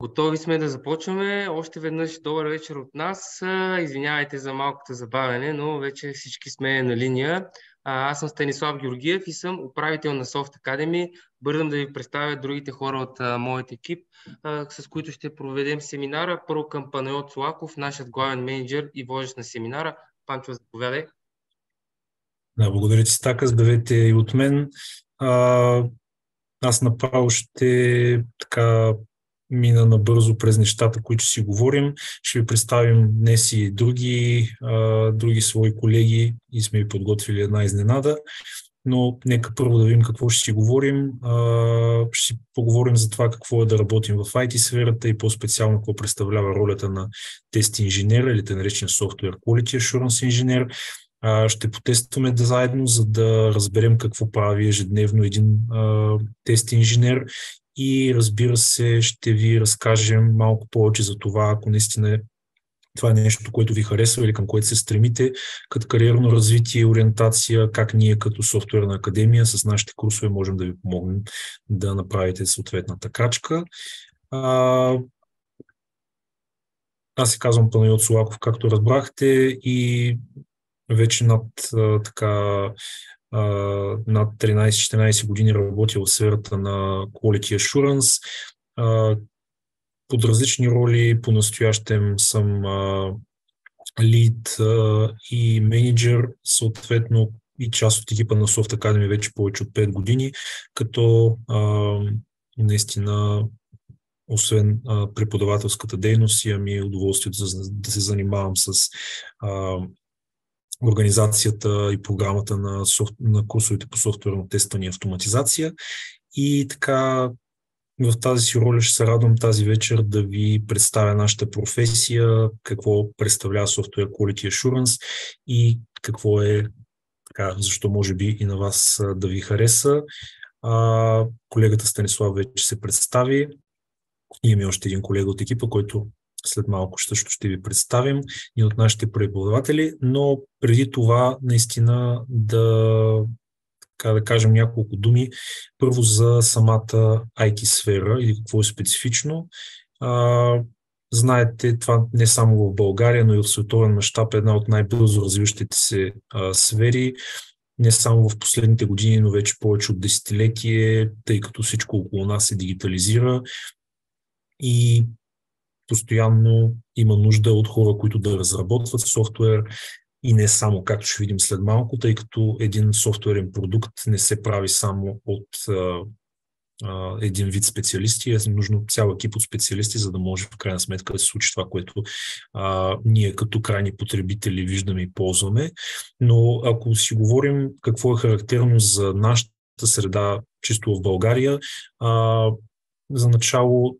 Готови сме да започваме. Още веднъж добър вечер от нас. Извинявайте за малкото забавяне, но вече всички сме на линия. Аз съм Станислав Георгиев и съм управител на Soft Academy. Бързам да ви представя другите хора от моят екип, с които ще проведем семинара. Първо към Панайот Солаков, нашият главен менеджер и водещ на семинара. Панчо, заповядай. Да, благодаря ти, Стака. Здравейте и от мен. Аз направо ще мина набързо през нещата, които си говорим. Ще ви представим днес и други свои колеги и сме ви подготвили една изненада. Но нека първо да видим какво ще си говорим. Ще си поговорим за това какво е да работим в IT сферата и по-специално какво представлява ролята на тест инженера или те наречен Software Quality Assurance инженер. Ще потестваме заедно, за да разберем какво прави ежедневно един тест инженер и разбира се ще ви разкажем малко повече за това, ако наистина това е нещо, което ви харесва или към което се стремите, като кариерно развитие и ориентация, как ние като софтуерна академия с нашите курсове можем да ви помогнем да направите съответната крачка. Аз се казвам Панайот Солаков, както разбрахте, и вече над 13-14 години работя в сферата на Quality Assurance. Под различни роли, по-настоящем съм лид и менеджер, съответно и част от екипа на Soft Academy вече повече от 5 години, като наистина освен преподавателската дейност, имам и удоволствието да се занимавам с организацията и програмата на курсовете по софтуерно тестване и автоматизация. И така, в тази си роля ще се радвам тази вечер да ви представя нашата професия, какво представлява Software Quality Assurance и какво е, защо може би и на вас да ви хареса. Колегата Станислав вече се представи. Имаме още един колега от екипа, който след малко също ще ви представим и от нашите преподаватели, но преди това наистина да кажем няколко думи. Първо за самата IT сфера или какво е специфично. Знаете, това не само в България, но и в световен мащаб е една от най-бързо развиващите се сфери. Не само в последните години, но вече повече от десетилетие, тъй като всичко около нас се дигитализира и постоянно има нужда от хора, които да разработват софтуер и не само, както ще видим след малко, тъй като един софтуерен продукт не се прави само от един вид специалисти, е нужно цял екип от специалисти, за да може в крайна сметка да се случи това, което ние като крайни потребители виждаме и ползваме. Но ако си говорим какво е характерно за нашата среда, чисто в България, за начало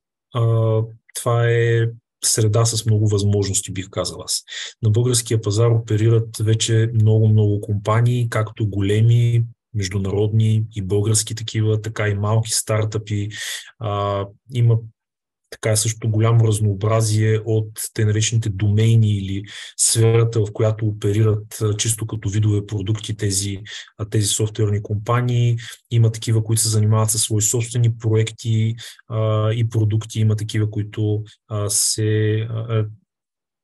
това е среда с много възможности, бих казал аз. На българския пазар оперират вече много компании, както големи, международни и български такива, така и малки стартъпи. Има така също голямо разнообразие от те наречените домейни или сферата, в която оперират чисто като видове продукти тези софтуерни компании. Има такива, които се занимават със свои собствени проекти и продукти. Има такива, които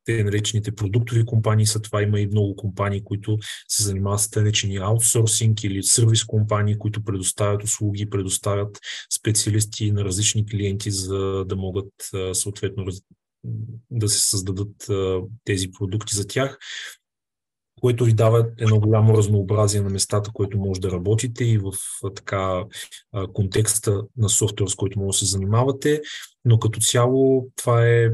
те наречените продуктови компании са това. Има и много компании, които се занимават с те наречени аутсорсинг или сервис компании, които предоставят услуги, предоставят специалисти на различни клиенти, за да могат съответно да се създадат тези продукти за тях, което ви дава едно голямо разнообразие на местата, което може да работите и в контекста на софтуер, с който може да се занимавате. Но като цяло това е,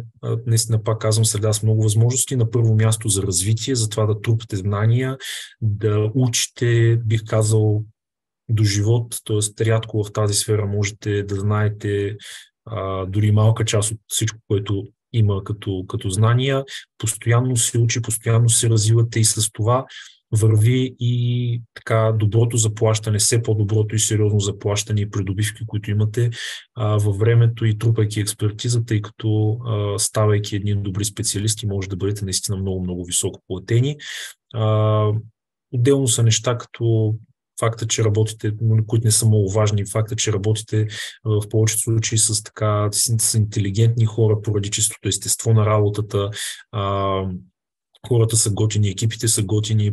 наистина пак казвам, среда с много възможности. На първо място за развитие, за това да трупате знания, да учите, бих казал, до живот. Т.е. рядко в тази сфера можете да знаете дори малка част от всичко, което има като знания. Постоянно се учи, постоянно се развивате и с това върви и така доброто заплащане, все по-доброто и сериозно заплащане и придобивки, които имате във времето и трупайки експертиза, тъй като ставайки едни добри специалисти, може да бъдете наистина много високо платени. Отделно са неща като факта, че работите, които не са много важни, факта, че работите в повечето случаи с интелигентни хора поради чистото естество на работата, хората са готини, екипите са готини,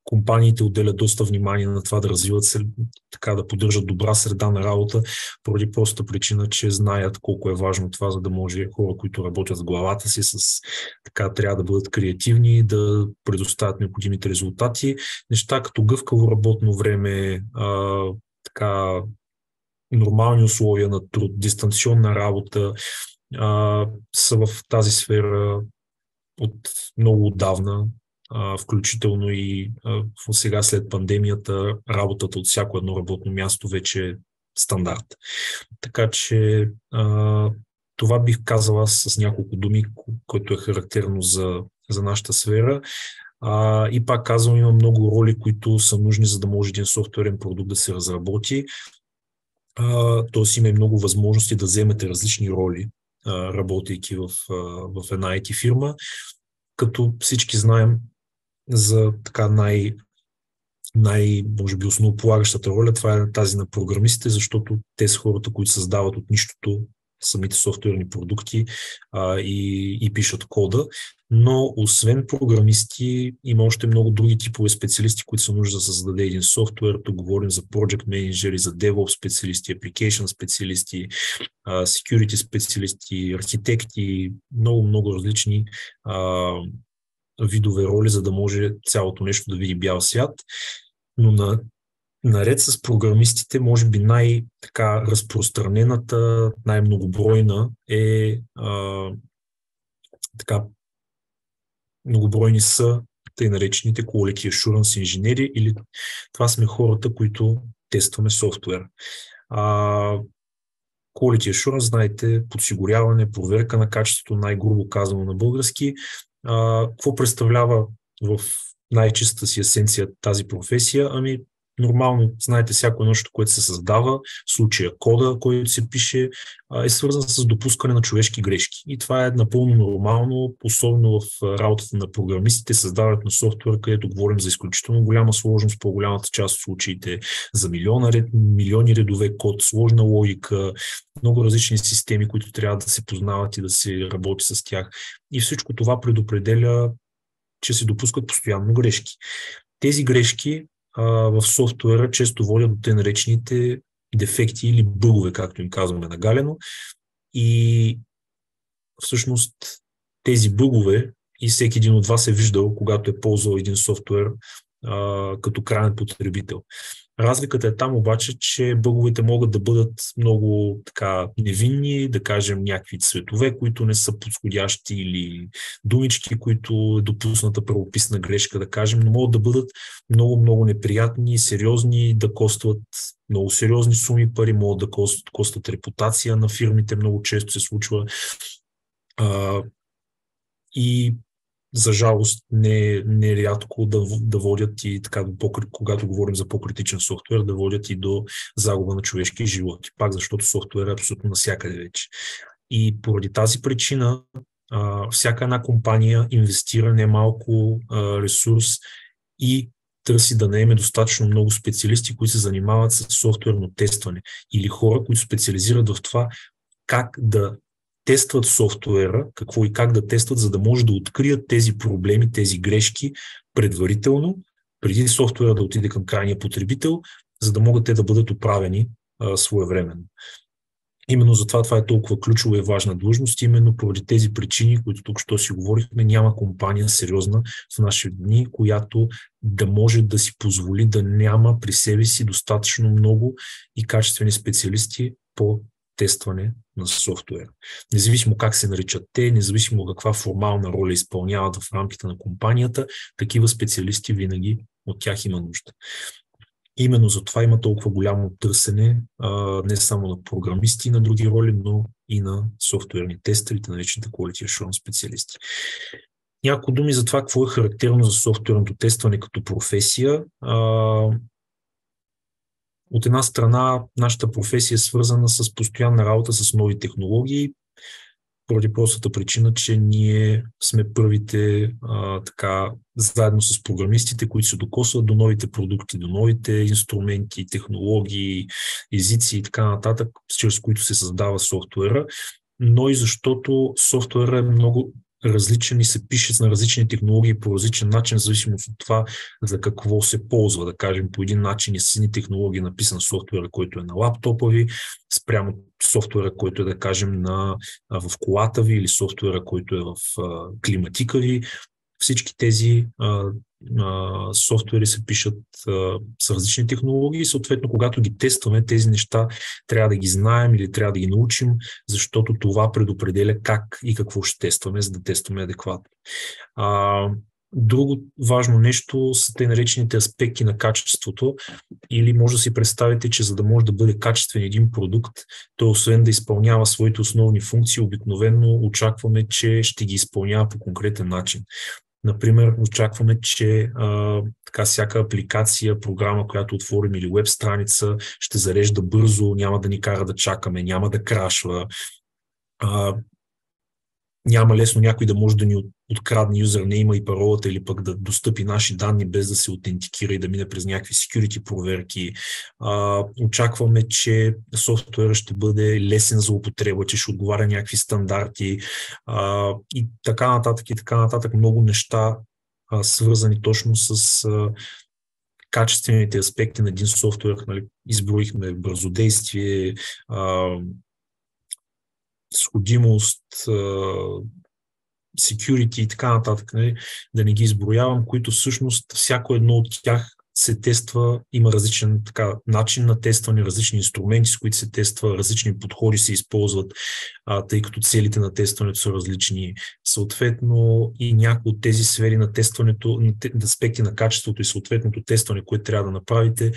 компаниите отделят доста внимание на това да развиват се, така да поддържат добра среда на работа, поради простата причина, че знаят колко е важно това, за да може хора, които работят с главата си, така трябва да бъдат креативни, да предоставят необходимите резултати. Неща като гъвкаво работно време, така нормални условия на труд, дистанционна работа са в тази сфера от много отдавна, включително и сега след пандемията, работата от всяко едно работно място вече е стандарт. Така че това бих казал аз с няколко думи, което е характерно за нашата сфера. И пак казвам, има много роли, които са нужни, за да може един софтуерен продукт да се разработи. Тоест има и много възможности да вземете различни роли, работейки в една IT фирма. Като всички знаем за така може би основополагащата роля, това е тази на програмистите, защото те са хората, които създават от нищото самите софтуерни продукти и пишат кода. Но освен програмисти, има още много други типове специалисти, които са нужда да се създаде един софтуер. Тук говорим за project менеджери, за DevOps специалисти, application специалисти, security специалисти, архитекти, много различни видове роли, за да може цялото нещо да види бял свят. Но наред с програмистите, може би най-така разпространената, най-многобройна е така многобройни са тъй наречените Quality Assurance инженери, или това сме хората, които тестваме софтуер. Quality Assurance, знаете, подсигуряване, проверка на качеството, най-грубо казано на български. Какво представлява в най-чистата си есенция тази професия? Нормално, знаете, всяко нещо, което се създава, в случая кода, който се пише, е свързан с допускане на човешки грешки. И това е напълно нормално, особено в работата на програмистите, създаването на софтуер, където говорим за изключително голяма сложност, по-голямата част от случаите за милиони редове код, сложна логика, много различни системи, които трябва да се познават и да се работи с тях. И всичко това предопределя, че се допускат постоянно грешки. Тези грешки в софтуера често водят до те наречените дефекти или бъгове, както им казваме нагалено. И всъщност тези бъгове, и всеки един от вас е виждал, когато е ползвал един софтуер като крайен потребител. Разликата е там обаче, че бъговете могат да бъдат много така невинни, да кажем някакви цветове, които не са подходящи, или думички, които е допусната правописна грешка, да кажем, но могат да бъдат много неприятни, сериозни, да костват много сериозни суми пари, могат да костват репутация на фирмите, много често се случва. И за жалост не рядко да водят и така, когато говорим за по-критичен софтуер, да водят и до загуба на човешки животи. Пак защото софтуер е абсолютно навсякъде вече. И поради тази причина всяка една компания инвестира немалко ресурс и търси да наеме достатъчно много специалисти, които се занимават с софтуерно тестване, или хора, които специализират в това как да тестват софтуера, какво и как да тестват, за да може да открият тези проблеми, тези грешки предварително, преди софтуера да отиде към крайния потребител, за да могат те да бъдат оправени своевременно. Именно затова това е толкова ключова и важна длъжност. Именно поради тези причини, които тук що си говорихме, няма компания сериозна в наши дни, която да може да си позволи да няма при себе си достатъчно много и качествени специалисти по тестване на софтуер. Независимо как се наричат те, независимо каква формална роля изпълняват в рамките на компанията, такива специалисти винаги от тях има нужда. Именно за това има толкова голямо търсене не само на програмисти на други роли, но и на софтуерни тестери, наречените Quality Assurance специалисти. Няколко думи за това какво е характерно за софтуерното тестване като професия. От една страна, нашата професия е свързана с постоянна работа с нови технологии. поради простата причина, че ние сме първите така, заедно с програмистите, които се докосват до новите продукти, до новите инструменти, технологии, езици и така нататък, чрез които се създава софтуера, но и защото софтуера е много различен и се пише на различни технологии по различен начин, в зависимост от това за какво се ползва. Да кажем, по един начин е с едни технологии написан софтуера, който е на лаптопа ви, спрямо софтуера, който е, да кажем, в колата ви или софтуера, който е в климатика ви. Всички тези софтуери се пишат с различни технологии и съответно, когато ги тестваме, тези неща трябва да ги знаем или трябва да ги научим, защото това предопределя как и какво ще тестваме, за да тестваме адекватно. Друго важно нещо са те наречените аспекти на качеството, или може да си представите, че за да може да бъде качествен един продукт, то освен да изпълнява своите основни функции, обикновено очакваме, че ще ги изпълнява по конкретен начин. Например, очакваме, че така всяка апликация, програма, която отворим или веб страница, ще зарежда бързо, няма да ни кара да чакаме, няма да крашва. Няма лесно някой да може да ни открадне юзернейма и паролата или пък да достъпи наши данни без да се аутентикира и да мине през някакви security проверки. Очакваме, че софтуерът ще бъде лесен за употреба, че ще отговаря някакви стандарти и така нататък и така нататък. Много неща свързани точно с качествените аспекти на един софтуер. Нали, изброихме бързодействие, сходимост, security и така нататък, нали, да не ги изброявам, които всъщност всяко едно от тях се тества, има различен начин на тестване, различни инструменти, с които се тества, различни подходи се използват, тъй като целите на тестването са различни. Съответно и някои от тези сфери на тестването, аспекти на качеството и съответното тестване, което трябва да направите,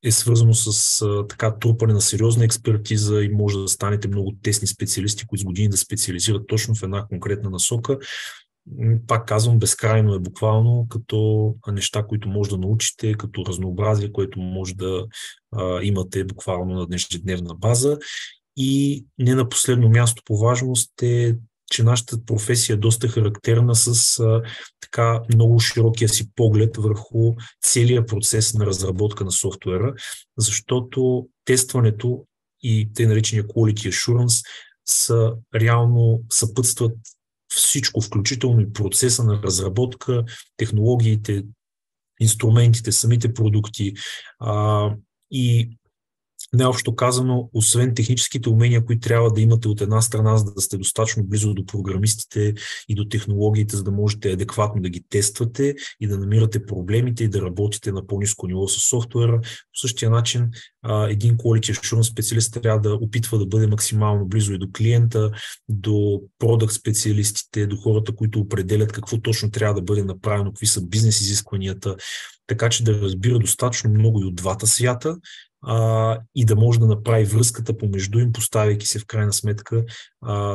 е свързано с трупане на сериозна експертиза и може да станете много тесни специалисти, които с години да специализират точно в една конкретна насока. Пак казвам, безкрайно е буквално, като неща, които може да научите, като разнообразие, което може да имате буквално на ежедневна база. И не на последно място по важност е, че нашата професия е доста характерна с така много широкия си поглед върху целия процес на разработка на софтуера, защото тестването и те наречения Quality Assurance реално съпътстват всичко, включително и процеса на разработка, технологиите, инструментите, самите продукти и необщо казано, освен техническите умения, които трябва да имате от една страна, за да сте достатъчно близо до програмистите и до технологиите, за да можете адекватно да ги тествате и да намирате проблемите и да работите на по-ниско ниво с софтуера. По същия начин, един Quality Assurance специалист трябва да опитва да бъде максимално близо и до клиента, до продакт специалистите, до хората, които определят какво точно трябва да бъде направено, какви са бизнес изискванията, така че да разбира достатъчно много и от двата свята, и да може да направи връзката помежду им, поставяйки се в крайна сметка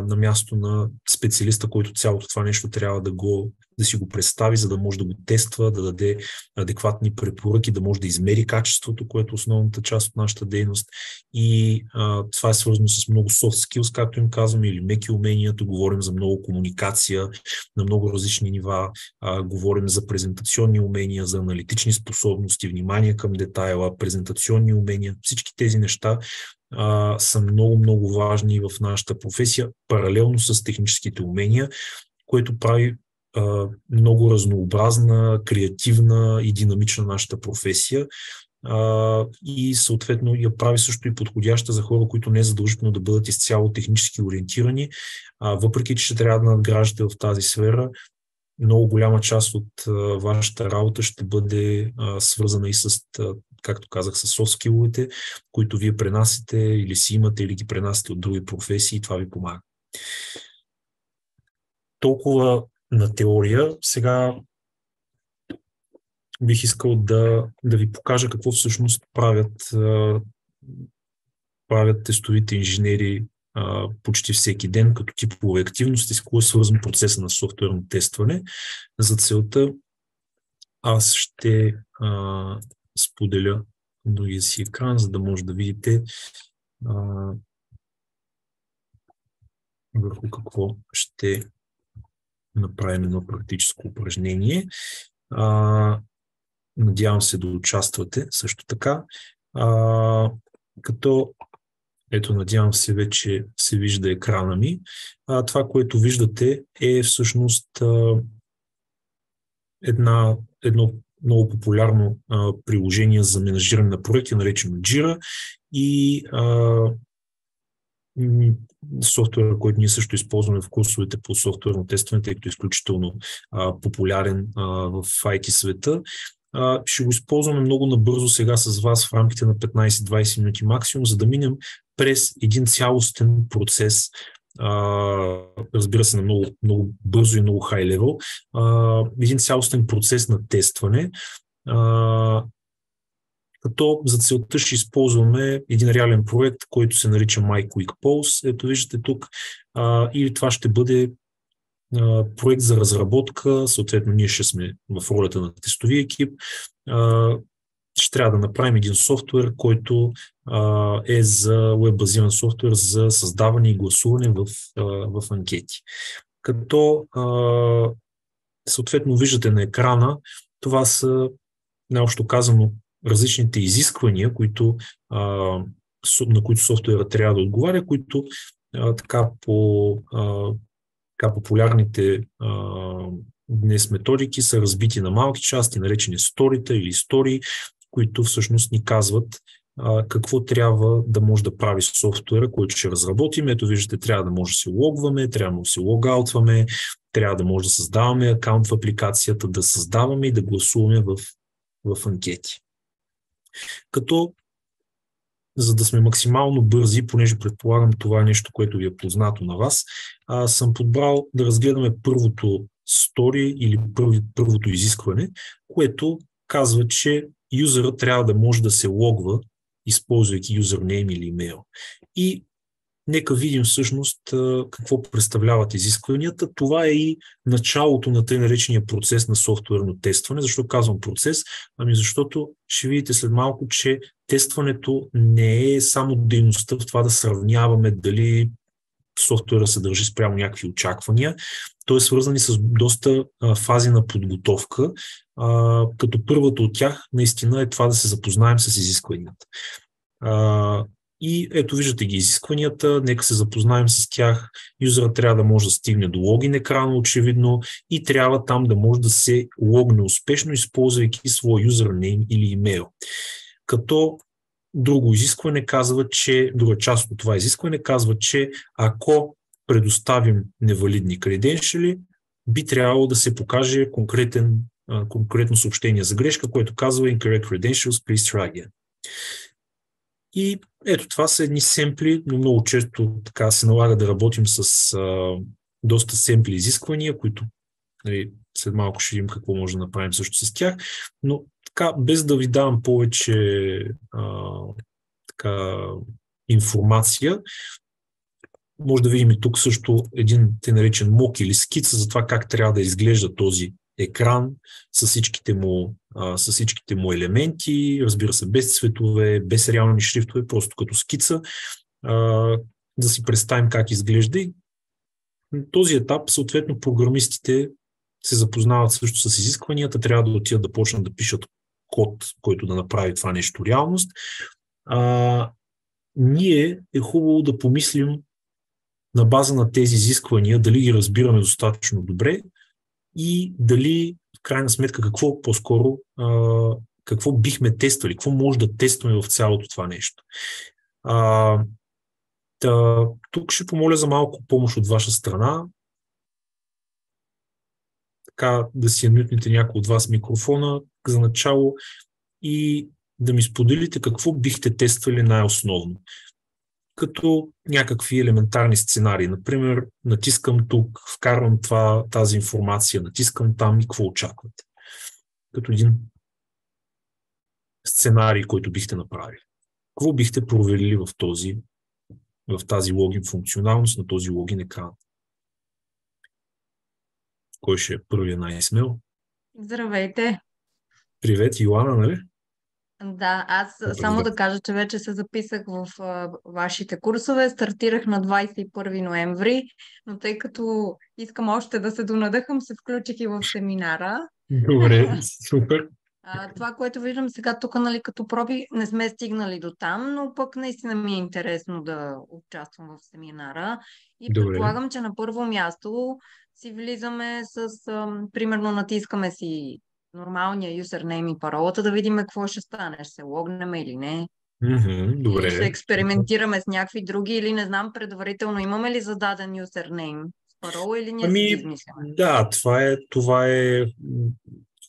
на място на специалиста, който цялото това нещо трябва да си го представи, за да може да го тества, да даде адекватни препоръки, да може да измери качеството, което е основната част от нашата дейност. И това е свързано с много soft skills, както им казваме, или меки умения. Тук говорим за много комуникация на много различни нива, говорим за презентационни умения, за аналитични способности, внимание към детайла, презентационни умения. Всички тези неща са много важни в нашата професия, паралелно с техническите умения, което прави много разнообразна, креативна и динамична нашата професия и съответно я прави също и подходяща за хора, които не е задължително да бъдат изцяло технически ориентирани, въпреки че ще трябва да надграждате в тази сфера. Много голяма част от вашата работа ще бъде свързана и с, както казах, с soft skills-овете, които вие пренасите или си имате, или ги пренасите от други професии и това ви помага. Толкова на теория. Сега бих искал да ви покажа какво всъщност правят тестовите инженери почти всеки ден като типове активности, с какво е свързан процеса на софтуерно тестване. За целта аз ще споделя другия си екран, за да може да видите върху какво ще направим едно практическо упражнение. Надявам се да участвате също така. Като ето, надявам се, вече се вижда екрана ми. Това, което виждате, е всъщност едно много популярно приложение за менажиране на проекти, наречено Jira, и софтуера, който ние също използваме в курсовете по софтуерно тестване, тъй като е изключително популярен в IT света. Ще го използваме много набързо сега с вас в рамките на 15-20 минути максимум, за да минем през един цялостен процес, разбира се, на много, много бързо и много хай левел, един цялостен процес на тестване, като за целта ще използваме един реален проект, който се нарича MyQuickPulse. Ето виждате тук, или това ще бъде проект за разработка, съответно ние ще сме в ролята на тестови екип. Ще трябва да направим един софтуер, който е за веб-базиран софтуер за създаване и гласуване в анкети. Като съответно виждате на екрана, това са най-общо казано различните изисквания, на които софтуера трябва да отговаря, които така популярните днес методики са разбити на малки части, наречени сторита или истории, които всъщност ни казват какво трябва да може да прави софтуера, който ще разработим. Ето виждате, трябва да може да се логваме, трябва да се логаутваме, трябва да може да създаваме акаунт в апликацията, да създаваме и да гласуваме в анкети. Като за да сме максимално бързи, понеже предполагам това е нещо, което ви е познато на вас, съм подбрал да разгледаме първото story или първото изискване, което казва, че юзера трябва да може да се логва, използвайки юзернейм или имейл. И нека видим всъщност какво представляват изискванията. Това е и началото на тъй наречения процес на софтуерно тестване. Защо казвам процес? Защото ще видите след малко, че тестването не е само дейността в това да сравняваме дали софтуера се държи спрямо някакви очаквания. То е свързан и с доста фази на подготовка, като първата от тях наистина е това да се запознаем с изискванията. И ето виждате ги изискванията, нека се запознаем с тях. Юзерът трябва да може да стигне до логин екрана, очевидно, и трябва там да може да се логне успешно, използвайки своя юзернейм или имейл. Като друга част от това изискване казва, че ако предоставим невалидни креденшали, би трябвало да се покаже конкретно съобщение за грешка, което казва Incorrect Credentials, please try again. И ето това са едни семпли, но много често така се налага да работим с доста семпли изисквания, които след малко ще видим какво може да направим също с тях. Но така, без да ви давам повече информация, може да видим и тук също един те наречен мок или скица за това как трябва да изглежда този екран с всичките му елементи, разбира се, без цветове, без реални шрифтове, просто като скица, да си представим как изглежда. И на този етап, съответно, програмистите се запознават също с изискванията, трябва да отидат да почнат да пишат код, който да направи това нещо реалност. Ние е хубаво да помислим на база на тези изисквания, дали ги разбираме достатъчно добре и дали, в крайна сметка, какво бихме тествали, какво може да тестваме в цялото това нещо. Тук ще помоля за малко помощ от ваша страна. Така да си мютнете някой от вас микрофона за начало и да ми споделите какво бихте тествали най-основно. Като някакви елементарни сценарии. Например, натискам тук, вкарвам тази информация, натискам там и какво очаквате. Като един сценарий, който бихте направили. Какво бихте проверили в тази логин функционалност на този логин екран? Кой ще е първият най-смел? Здравейте! Привет, Йоана, нали? Да, аз само Да. да кажа, че вече се записах в вашите курсове. Стартирах на 21 ноември, но тъй като искам още да се донадъхам, се включих и в семинара. Добре, супер. Това, което виждам сега тук, нали, като проби, не сме стигнали до там, но пък наистина ми е интересно да участвам в семинара. И Добре. предполагам, че на първо място си влизаме примерно натискаме си нормалния юзернейм и паролата, да видим какво ще стане. Ще се логнем или не. Или ще Добре. експериментираме с някакви други, или не знам предварително имаме ли зададен юзернейм с парола, или ние си ги измисляме. Да, това е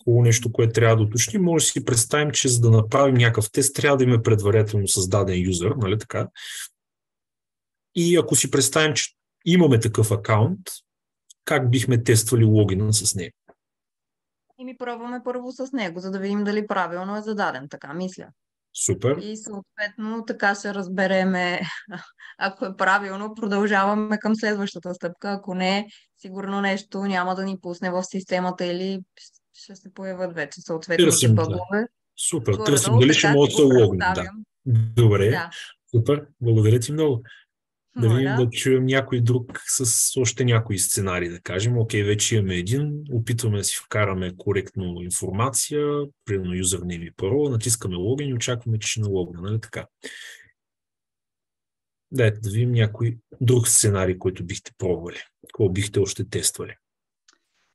хубаво нещо, което трябва да уточним. Може да си представим, че за да направим някакъв тест, трябва да има предварително създаден юзер, нали така? И ако си представим, че имаме такъв акаунт, как бихме тествали логина с него? И ми пробваме първо с него, за да видим дали правилно е зададен, така мисля. Супер. И съответно така ще разбереме, ако е правилно, продължаваме към следващата стъпка. Ако не, сигурно нещо няма да ни пусне в системата или ще се появят вече съответните бъгове. Супер. Търсим дали ще може да се логнем. Да. Добре. Да. Супер. Благодаря ти много. Да видим, да чуем някой друг с още някои сценарии, да кажем. Окей, вече имаме един, опитваме да си вкараме коректно информация, примерно юзернейм и парола, натискаме логин и очакваме, че ще налогне, нали така? Дайте да видим някой друг сценарий, който бихте пробвали. Какво бихте още тествали?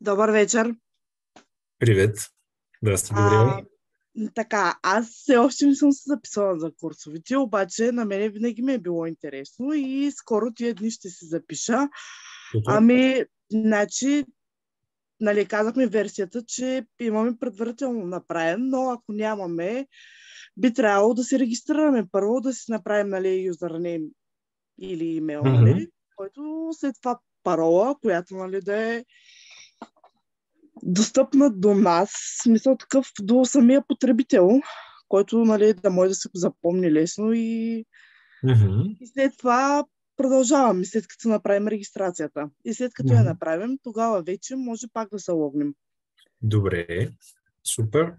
Добър вечер. Привет. Здрасти, Габриела. Така, аз все още не съм се записала за курсовите, обаче на мен винаги ми е било интересно и скоро тия дни ще се запиша. Значи, нали, казахме версията, че имаме предварително направен, но ако нямаме, би трябвало да се регистрираме. Първо да си направим, нали, юзернейм или имейл, нали, който след това парола, която, нали, да е достъпна до нас, в смисъл такъв до самия потребител, който, нали, да може да се го запомни лесно и след това продължаваме, след като направим регистрацията. И след като я направим, тогава вече може пак да се логнем. Добре, супер.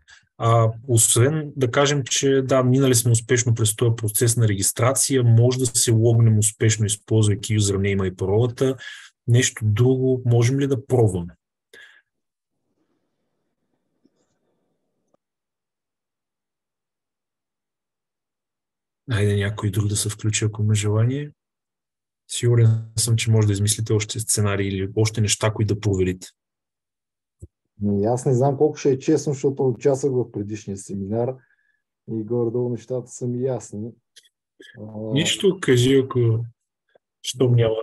Освен да кажем, че да, минали сме успешно през този процес на регистрация, може да се логнем успешно, използвайки юзернейма и паролата. Нещо друго можем ли да пробваме? Айде някой друг да се включи, ако има желание. Сигурен съм, че може да измислите още сценарии или още неща, които да проверите. Аз не знам колко ще е честно, защото участвах в предишния семинар и горе-долу нещата са ми ясни. Нищо, кажи, ако щом няма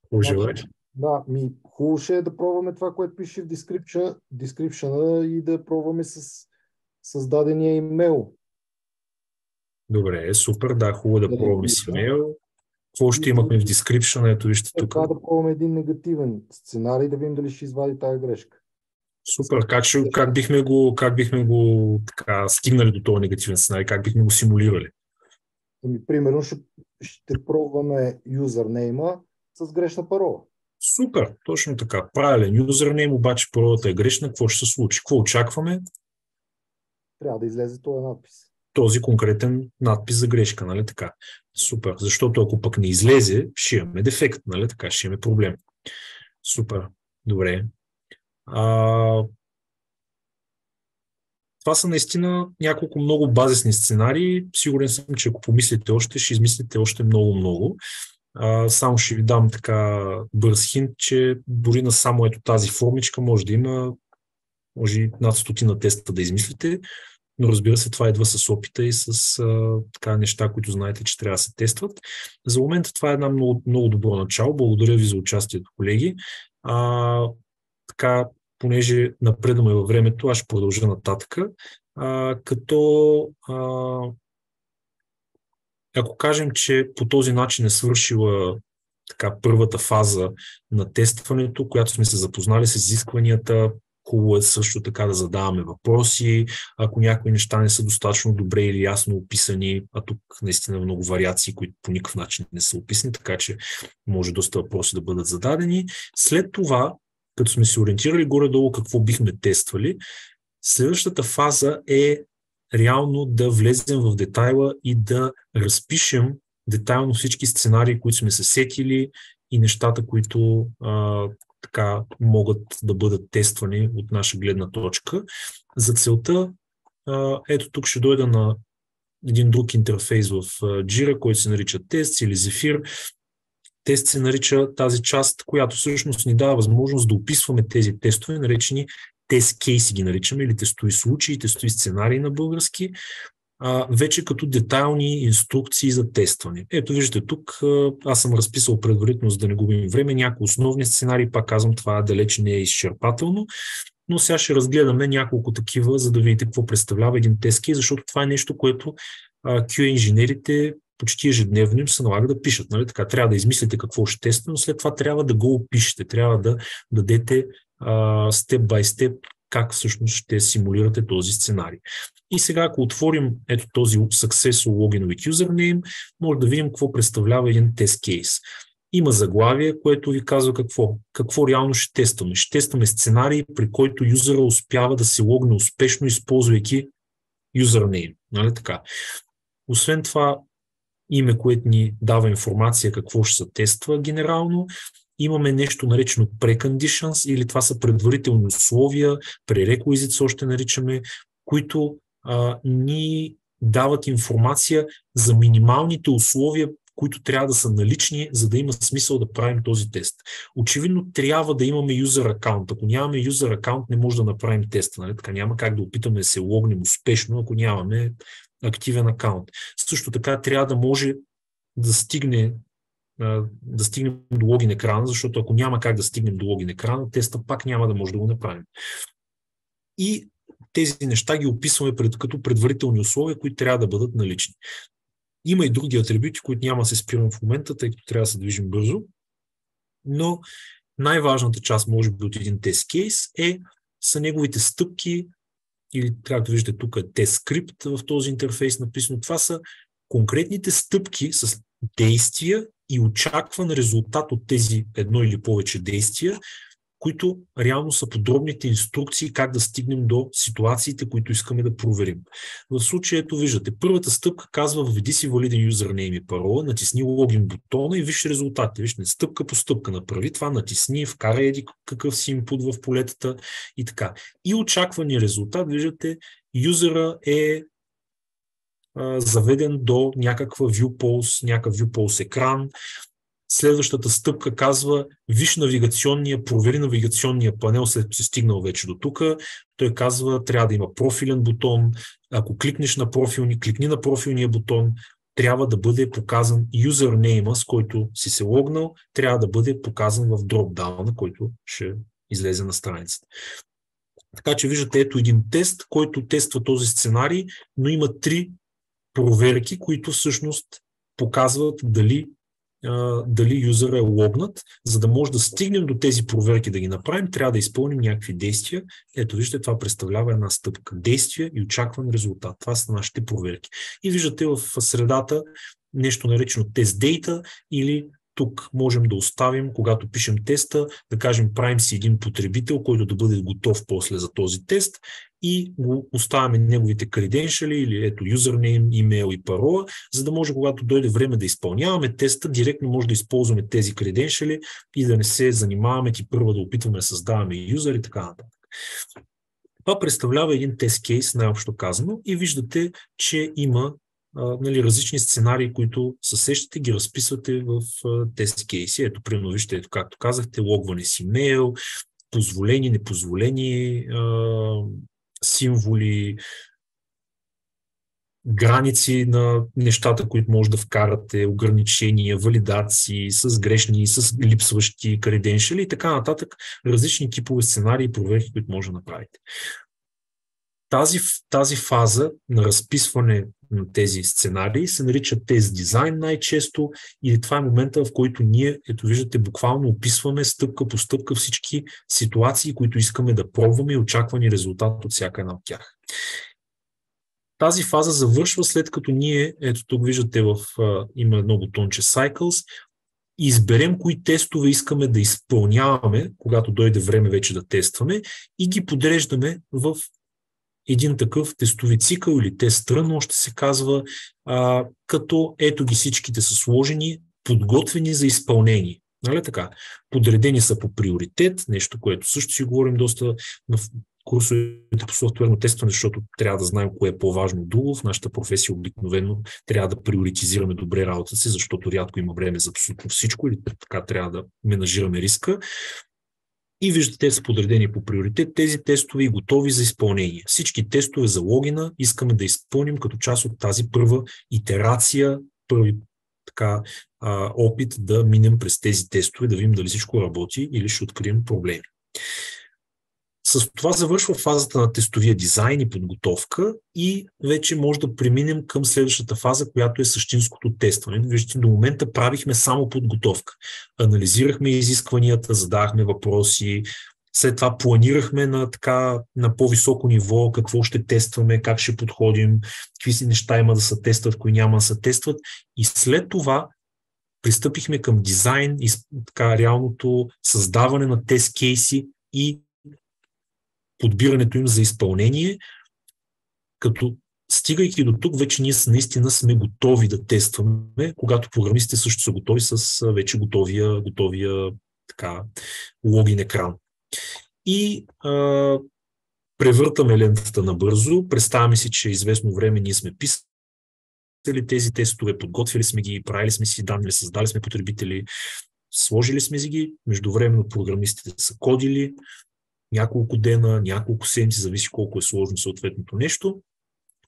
пожелаеш. Да, хубаво ще е да пробваме това, което пише в description и да пробваме с създадения имейл. Добре, супер, да, хубаво да пробваме с имейл. Какво ще имахме в description, ето вижте тук. Това да пробваме един негативен сценарий, да видим дали ще извади тази грешка. Супер, как бихме го така, стигнали до този негативен сценарий, как бихме го симулирали? Примерно ще пробваме юзернейма с грешна парола. Супер, точно така. Правилен юзернейм, обаче паролата е грешна. Какво ще се случи? Какво очакваме? Трябва да излезе този надпис. Този конкретен надпис за грешка, нали така? Супер, защото ако пък не излезе, ще имаме дефект, нали така? Ще имаме проблем. Супер, добре. Това са наистина няколко много базисни сценарии. Сигурен съм, че ако помислите още, ще измислите още много-много. Само ще ви дам така бърз хинт, че дори на само ето тази формичка може да има над 100 теста да измислите, но разбира се, това идва с опита и с така неща, които знаете, че трябва да се тестват. За момента това е една много, много добро начало. Благодаря ви за участието, колеги. Така, понеже напредваме във времето, аз ще продължа нататъка. Ако кажем, че по този начин е свършила така първата фаза на тестването, която сме се запознали с изискванията, хубаво е също така да задаваме въпроси, ако някои неща не са достатъчно добре или ясно описани, а тук наистина много вариации, които по никакъв начин не са описани, така че може доста въпроси да бъдат зададени. След това, като сме се ориентирали горе-долу какво бихме тествали, следващата фаза е реално да влезем в детайла и да разпишем детайлно всички сценарии, които сме се сетили и нещата, които така могат да бъдат тествани от наша гледна точка. За целта, ето тук ще дойда на един друг интерфейс в Jira, който се нарича тест или Zephyr. Тест се нарича тази част, която всъщност ни дава възможност да описваме тези тестове, наречени тест кейси ги наричаме, или тестови случаи, тестови сценарии на български, вече като детайлни инструкции за тестване. Ето виждате тук, аз съм разписал предварително, за да не губим време, някои основни сценарии, пак казвам, това далеч не е изчерпателно, но сега ще разгледаме няколко такива, за да видите какво представлява един тест кейс, защото това е нещо, което QA-инженерите почти ежедневно им се налага да пишат. Нали? Така, трябва да измислите какво ще тествате, но след това трябва да го опишете, трябва да дадете степ бай степ как всъщност ще симулирате този сценарий. И сега, ако отворим ето този Successful Login with Username, може да видим какво представлява един тест кейс. Има заглавие, което ви казва какво реално ще тестваме. Ще тестваме сценарий, при който юзера успява да се логне успешно, използвайки username. Нали така? Освен това, име, което ни дава информация какво ще се тества генерално. Имаме нещо наречено preconditions, или това са предварителни условия, prerequisites още наричаме, които ни дават информация за минималните условия, които трябва да са налични, за да има смисъл да правим този тест. Очевидно трябва да имаме юзер акаунт. Ако нямаме юзер акаунт, не може да направим теста. Нали? Така няма как да опитаме да се логнем успешно, ако нямаме активен акаунт. Също така трябва да може да стигнем до логин екрана, защото ако няма как да стигнем до логин екрана, теста пак няма да може да го направим. И тези неща ги описваме като предварителни условия, които трябва да бъдат налични. Има и други атрибути, които няма да се спирам в момента, тъй като трябва да се движим бързо, но най-важната част, може би, от един тест кейс са неговите стъпки, или както виждате тук е тест скрипт в този интерфейс написано. Това са конкретните стъпки с действия и очакван резултат от тези едно или повече действия, които реално са подробните инструкции как да стигнем до ситуациите, които искаме да проверим. В случая, ето виждате, първата стъпка казва: введи си валиден юзернейм и парола, натисни логин бутона и виж резултатите. Вижте, стъпка по стъпка направи това, натисни, вкарай еди какъв си инпут в полетата и така. И очаквания резултат, виждате, юзера е заведен до някакъв viewpulse екран. Следващата стъпка казва: виж провери навигационния панел, след като си стигнал вече до тук. Той казва: трябва да има профилен бутон. Ако кликни на профилния бутон, трябва да бъде показан юзернейма, с който си се логнал, трябва да бъде показан в дропдауна, който ще излезе на страницата. Така че виждате, ето един тест, който тества този сценарий, но има 3 проверки, които всъщност показват дали юзера е логнат. За да може да стигнем до тези проверки да ги направим, трябва да изпълним някакви действия. Ето виждате, това представлява една стъпка. Действия и очакван резултат. Това са нашите проверки. И виждате в средата нещо наречено тест data, или тук можем да оставим, когато пишем теста, да кажем, правим си един потребител, който да бъде готов после за този тест, и го оставяме неговите креденшали, или ето юзернейм, имейл и парола, за да може, когато дойде време да изпълняваме теста, директно може да използваме тези креденшали и да не се занимаваме първо да опитваме да създаваме юзер и така нататък. Това представлява един тест кейс, най-общо казано, и виждате, че има различни сценарии, които се сещате, ги разписвате в тест кейси. Ето, примерно, вижте, както казахте, логване с имейл, позволени, непозволени символи, граници на нещата, които може да вкарате, ограничения, валидации с грешни, с липсващи креденшали и така нататък, различни типове сценарии и проверки, които може да направите. Тази фаза на разписване на тези сценарии се нарича тест дизайн най-често, и това е момента, в който ние, ето виждате, буквално описваме стъпка по стъпка всички ситуации, които искаме да пробваме, и очаквани резултат от всяка една от тях. Тази фаза завършва след като ние, ето тук виждате, има едно бутонче Cycles, и изберем кои тестове искаме да изпълняваме, когато дойде време вече да тестваме, и ги подреждаме в един такъв тестови цикъл или тест рън, още се казва, като ето ги всичките са сложени, подготвени за изпълнение. Нали така? Подредени са по приоритет, нещо, което също си говорим доста в курсовете по софтуерно тестване, защото трябва да знаем кое е по-важно от друго. В нашата професия обикновено трябва да приоритизираме добре работата си, защото рядко има време за абсолютно всичко или така трябва да менажираме риска. И виждате, те са подредени по приоритет. Тези тестове и готови за изпълнение. Всички тестове за логина искаме да изпълним като част от тази първа итерация, първи опит да минем през тези тестове, да видим дали всичко работи или ще открием проблеми. С това завършва фазата на тестовия дизайн и подготовка и вече може да преминем към следващата фаза, която е същинското тестване. Виждате, до момента правихме само подготовка. Анализирахме изискванията, задавахме въпроси, след това планирахме на по-високо ниво какво ще тестваме, как ще подходим, какви си неща има да се тестват, кои няма да се тестват. И след това пристъпихме към дизайн и реалното създаване на тест кейси и подбирането им за изпълнение, като стигайки до тук, вече ние наистина сме готови да тестваме, когато програмистите също са готови с вече готовия логин екран. И превъртаме лентата набързо, представяме си, че известно време ние сме писали тези тестове, подготвили сме ги, правили сме си данни, създали сме потребители, сложили сме си ги, междувременно програмистите са кодили, няколко дена, няколко седмици, зависи колко е сложно съответното нещо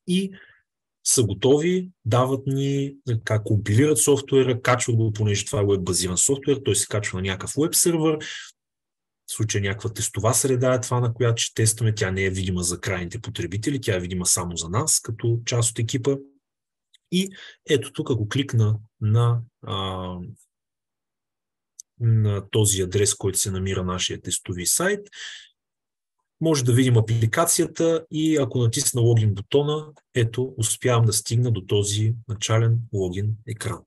и са готови, дават ни, компилират софтуера, качват го, понеже това е веб-базиран софтуер, той се качва на някакъв веб сервер, в случай някаква тестова среда е това, на която ще тестваме, тя не е видима за крайните потребители, тя е видима само за нас, като част от екипа. И ето тук, ако кликна на този адрес, който се намира нашия тестови сайт, може да видим апликацията и ако натисна логин бутона, ето, успявам да стигна до този начален логин екран.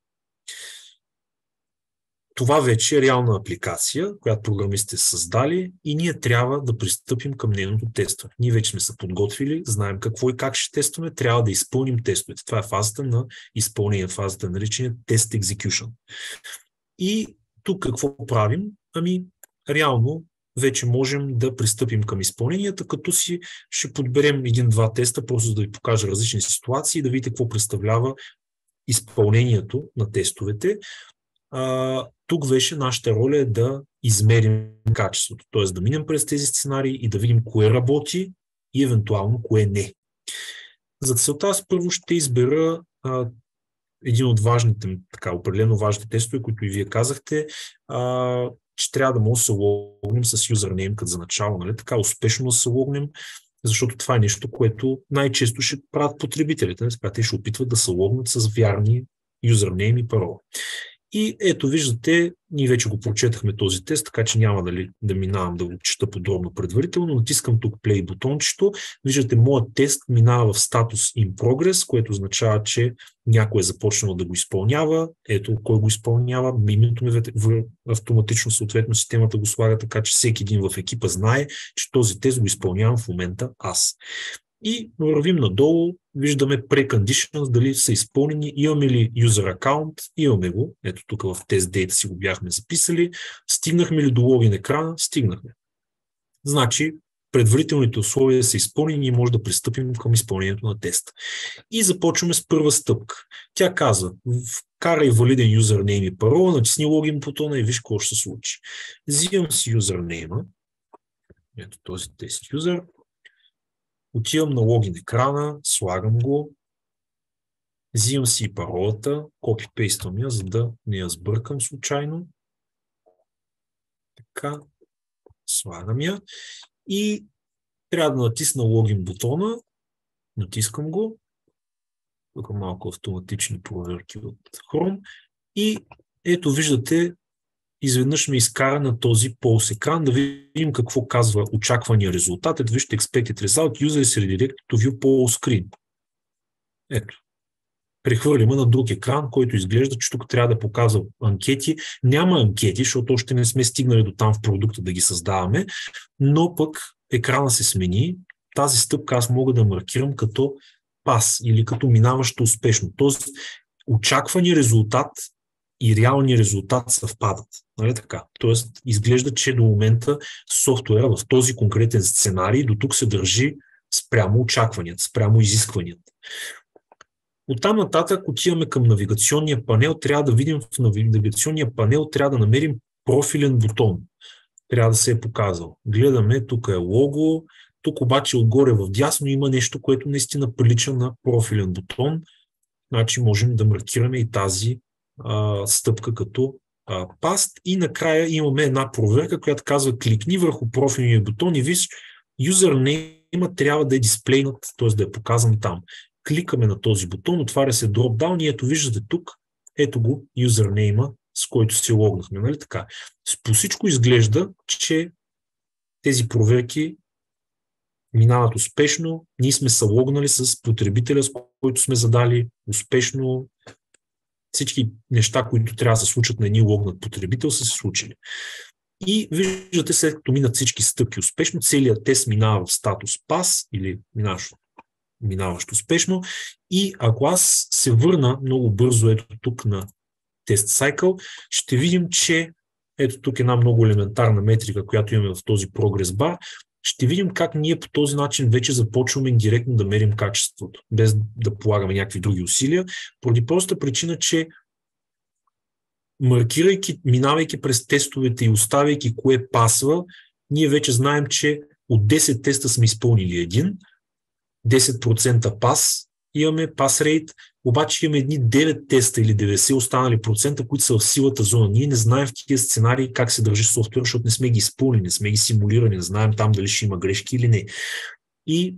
Това вече е реална апликация, която програмистите са създали и ние трябва да пристъпим към нейното тестване. Ние вече сме се подготвили, знаем какво и как ще тестваме, трябва да изпълним тестовете. Това е фазата на изпълнение, фазата на наричане Test Execution. И тук какво правим? Реално вече можем да пристъпим към изпълненията, като си ще подберем един-два теста, просто за да ви покажа различни ситуации и да видите какво представлява изпълнението на тестовете. Тук вече нашата роля е да измерим качеството, т.е. да минем през тези сценарии и да видим кое работи и евентуално кое не. За целта аз първо ще избера един от важните, определено важните тестове, които и вие казахте, че трябва да може да се логнем с юзернейм като за начало, нали? Така успешно да се логнем, защото това е нещо, което най-често ще правят потребителите. Нали? Те ще опитват да се логнат с вярни юзернейм и парола. И ето виждате, ние вече го прочетахме този тест, така че няма да минавам да го чета подробно предварително. Натискам тук play бутончето. Виждате, моят тест минава в статус in progress, което означава, че някой е започнал да го изпълнява. Ето кой го изпълнява. Името ми автоматично съответно системата го слага, така че всеки един в екипа знае, че този тест го изпълнявам в момента аз. И вървим надолу, виждаме preconditions, дали са изпълнени, имаме ли user аккаунт, имаме го, ето тук в test data си го бяхме записали, стигнахме ли до логин екрана, стигнахме. Значи, предварителните условия са изпълнени и може да пристъпим към изпълнението на теста. И започваме с първа стъпка. Тя казва, вкарай валиден юзернейм и парола, натисни логин бутона и виж какво ще се случи. Взимам си юзернейма, ето този тест юзер, отивам на логин екрана, слагам го, взимам си и паролата, копи-пействам я, за да не я сбъркам случайно. Така, слагам я и трябва да натисна логин бутона, натискам го, тук малко автоматични проверки от Chrome и ето виждате, изведнъж ме изкара на този полс екран, да видим какво казва очаквания резултат. Ето вижте expected result, user is redirected to view poll screen. Ето. Прехвърлиме на друг екран, който изглежда, че тук трябва да показва анкети. Няма анкети, защото още не сме стигнали до там в продукта да ги създаваме, но пък екрана се смени, тази стъпка аз мога да маркирам като пас или като минаващо успешно. Тоест, очаквани резултат и реални резултат съвпадат. Нали така? Тоест, изглежда, че до момента софтуера в този конкретен сценарий до тук се държи спрямо очакванията, спрямо изискванията. Оттам нататък отиваме към навигационния панел. Трябва да видим в навигационния панел, трябва да намерим профилен бутон. Трябва да се е показал. Гледаме, тук е лого, тук обаче отгоре в дясно има нещо, което наистина прилича на профилен бутон. Значи можем да маркираме и тази стъпка като паст. И накрая имаме една проверка, която казва кликни върху профилния бутон и виж, юзернеймът трябва да е дисплейнат, т.е. да е показан там. Кликаме на този бутон, отваря се дропдаун и ето виждате тук, ето го юзернейма, с който се логнахме. Нали така? По всичко изглежда, че тези проверки минават успешно, ние сме се логнали с потребителя, с който сме задали успешно. Всички неща, които трябва да се случат на един логнат потребител, са се случили. И виждате, след като минат всички стъпки успешно, целият тест минава в статус пас или минаващ успешно. И ако аз се върна много бързо ето тук на тест сайкъл, ще видим, че ето тук една много елементарна метрика, която имаме в този прогрес бар, ще видим как ние по този начин вече започваме директно да мерим качеството, без да полагаме някакви други усилия, поради проста причина, че маркирайки, минавайки през тестовете и оставяйки кое пасва, ние вече знаем, че от 10 теста сме изпълнили един, 10% пас, имаме пас рейт, обаче имаме едни 9 теста или 90 останали процента, които са в силата зона. Ние не знаем в такива сценарии как се държи софтуер, защото не сме ги изпълнили, не сме ги симулирали, не знаем там дали ще има грешки или не. И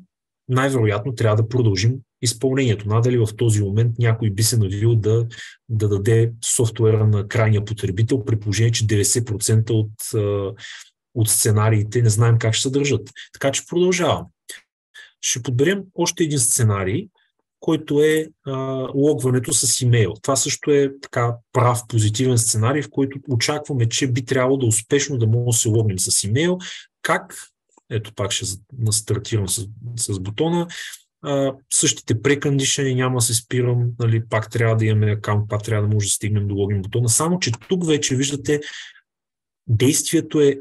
най-вероятно трябва да продължим изпълнението. Надали в този момент някой би се навил да даде софтуера на крайния потребител, при положение, че 90% от сценариите не знаем как ще се държат. Така че продължавам. Ще подберем още един сценарий, който е логването с имейл. Това също е така прав, позитивен сценарий, в който очакваме, че би трябвало да успешно да можем да се логнем с имейл. Как? Ето пак ще настартирам с бутона. Същите прекондишени, няма да се спирам, нали, пак трябва да имаме акаунт, пак трябва да може да стигнем до логин бутона. Само, че тук вече виждате действието е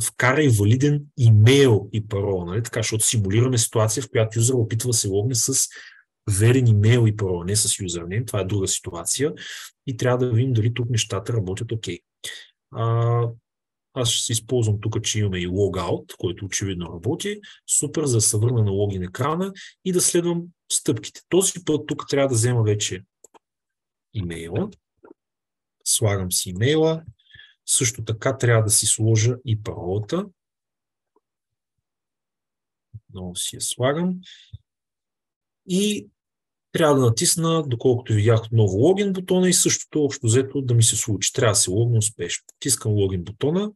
вкарай валиден имейл и парола, нали? Така, защото симулираме ситуация, в която юзер опитва да се логне с верен имейл и парола, не с юзернейм. Това е друга ситуация и трябва да видим дали тук нещата работят окей. Аз ще се използвам тук, че имаме и логаут, който очевидно работи. Супер, за да се върна на логин екрана и да следвам стъпките. Този път тук трябва да взема вече имейла. Слагам си имейла. Също така трябва да си сложа и паролата. Отново си я слагам. И трябва да натисна, доколкото видях отново логин бутона и същото общо взето да ми се случи. Трябва да се логна успешно. Тискам логин бутона,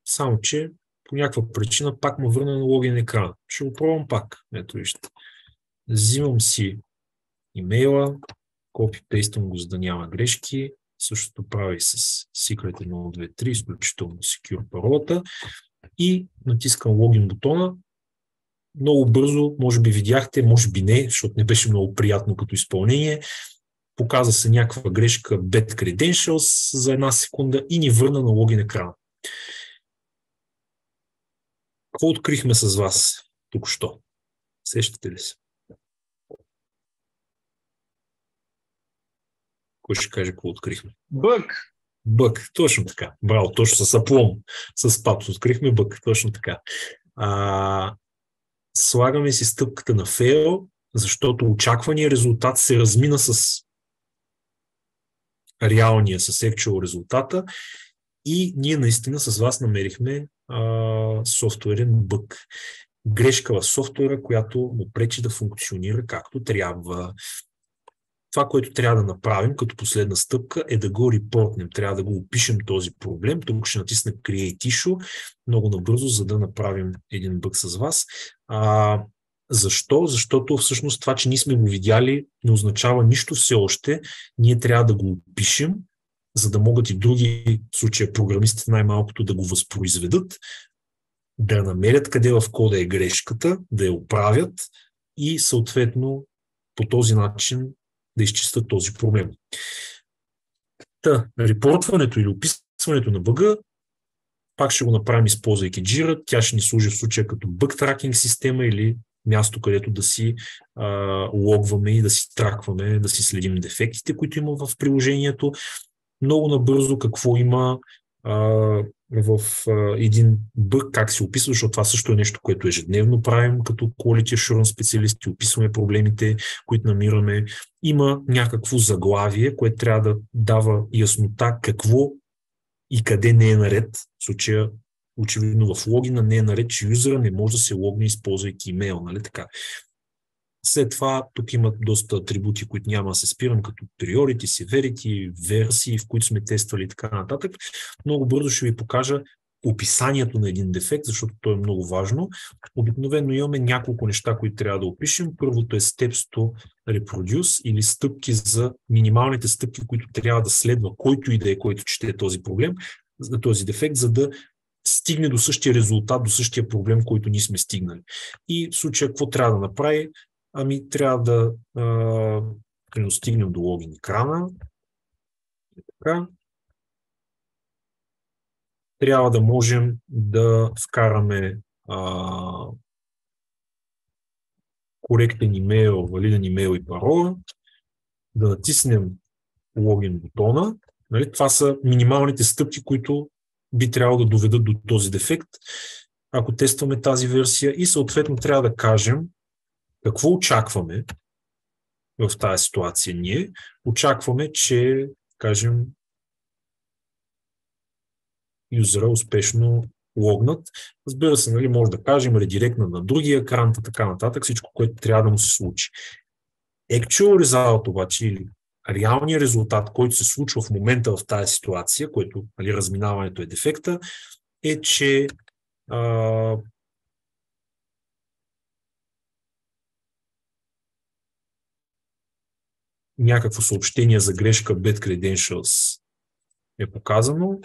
само че по някаква причина пак ме върна на логин екрана. Ще го пробвам пак. Ето вижте. Взимам си имейла, копи-пействам го, за да няма грешки. Същото прави и с Secret 123, изключително Secure паролата. И натискам логин бутона. Много бързо, може би видяхте, може би не, защото не беше много приятно като изпълнение. Показа се някаква грешка Bad Credentials за една секунда и ни върна на логин екрана. Какво открихме с вас тук-що? Сещате ли се? Кой ще каже какво открихме? Бък, точно така. Браво, точно с аплом, с папс открихме бък, точно така. Слагаме си стъпката на fail, защото очаквания резултат се размина с реалния, с actual резултата и ние наистина с вас намерихме софтуерен бък. Грешка в софтуера, която му пречи да функционира както трябва. Това, което трябва да направим като последна стъпка е да го репортнем. Трябва да го опишем този проблем. Тук ще натиснем Create Issue много набързо, за да направим един бък с вас. Защо? Защото всъщност това, че ние сме го видяли, не означава нищо все още. Ние трябва да го опишем, за да могат и други, в случая програмистите най-малкото, да го възпроизведат. да намерят къде в кода е грешката, да я оправят и съответно по този начин да изчистят този проблем. Репортването или описването на бъга пак ще го направим, използвайки Jira. Тя ще ни служи в случая като бъг тракинг система или място, където да си логваме и да си тракваме, да си следим дефектите, които има в приложението. Много набързо какво има в един бъг, как се описва, защото това също е нещо, което ежедневно правим като Quality Assurance специалисти, описваме проблемите, които намираме. Има някакво заглавие, което трябва да дава яснота какво и къде не е наред. В случая, очевидно в логина не е наред, че юзера не може да се логне, използвайки имейл, нали така. След това тук има доста атрибути, които няма да се спирам, като priority, severity, версии, в които сме тествали и така нататък. Много бързо ще ви покажа описанието на един дефект, защото то е много важно. Обикновено имаме няколко неща, които трябва да опишем. Първото е steps to reproduce или стъпки за минималните стъпки, които трябва да следва който и да е, който чете този проблем, този дефект, за да стигне до същия резултат, до същия проблем, който ние сме стигнали. И в случая какво трябва да направи? Ами трябва да стигнем до логин екрана. Така. Трябва да можем да вкараме коректен имейл, валиден имейл и парола, да натиснем логин бутона. Нали? Това са минималните стъпки, които би трябвало да доведат до този дефект, ако тестваме тази версия, и съответно трябва да кажем какво очакваме в тази ситуация. Ние очакваме, че, кажем, юзера успешно логнат. Разбира се, нали, може да кажем редиректна на другия екран, така нататък, всичко, което трябва да му се случи. Actual result обаче, или реалният резултат, който се случва в момента в тази ситуация, който, нали, разминаването е дефекта, е, че някакво съобщение за грешка Bad Credentials е показано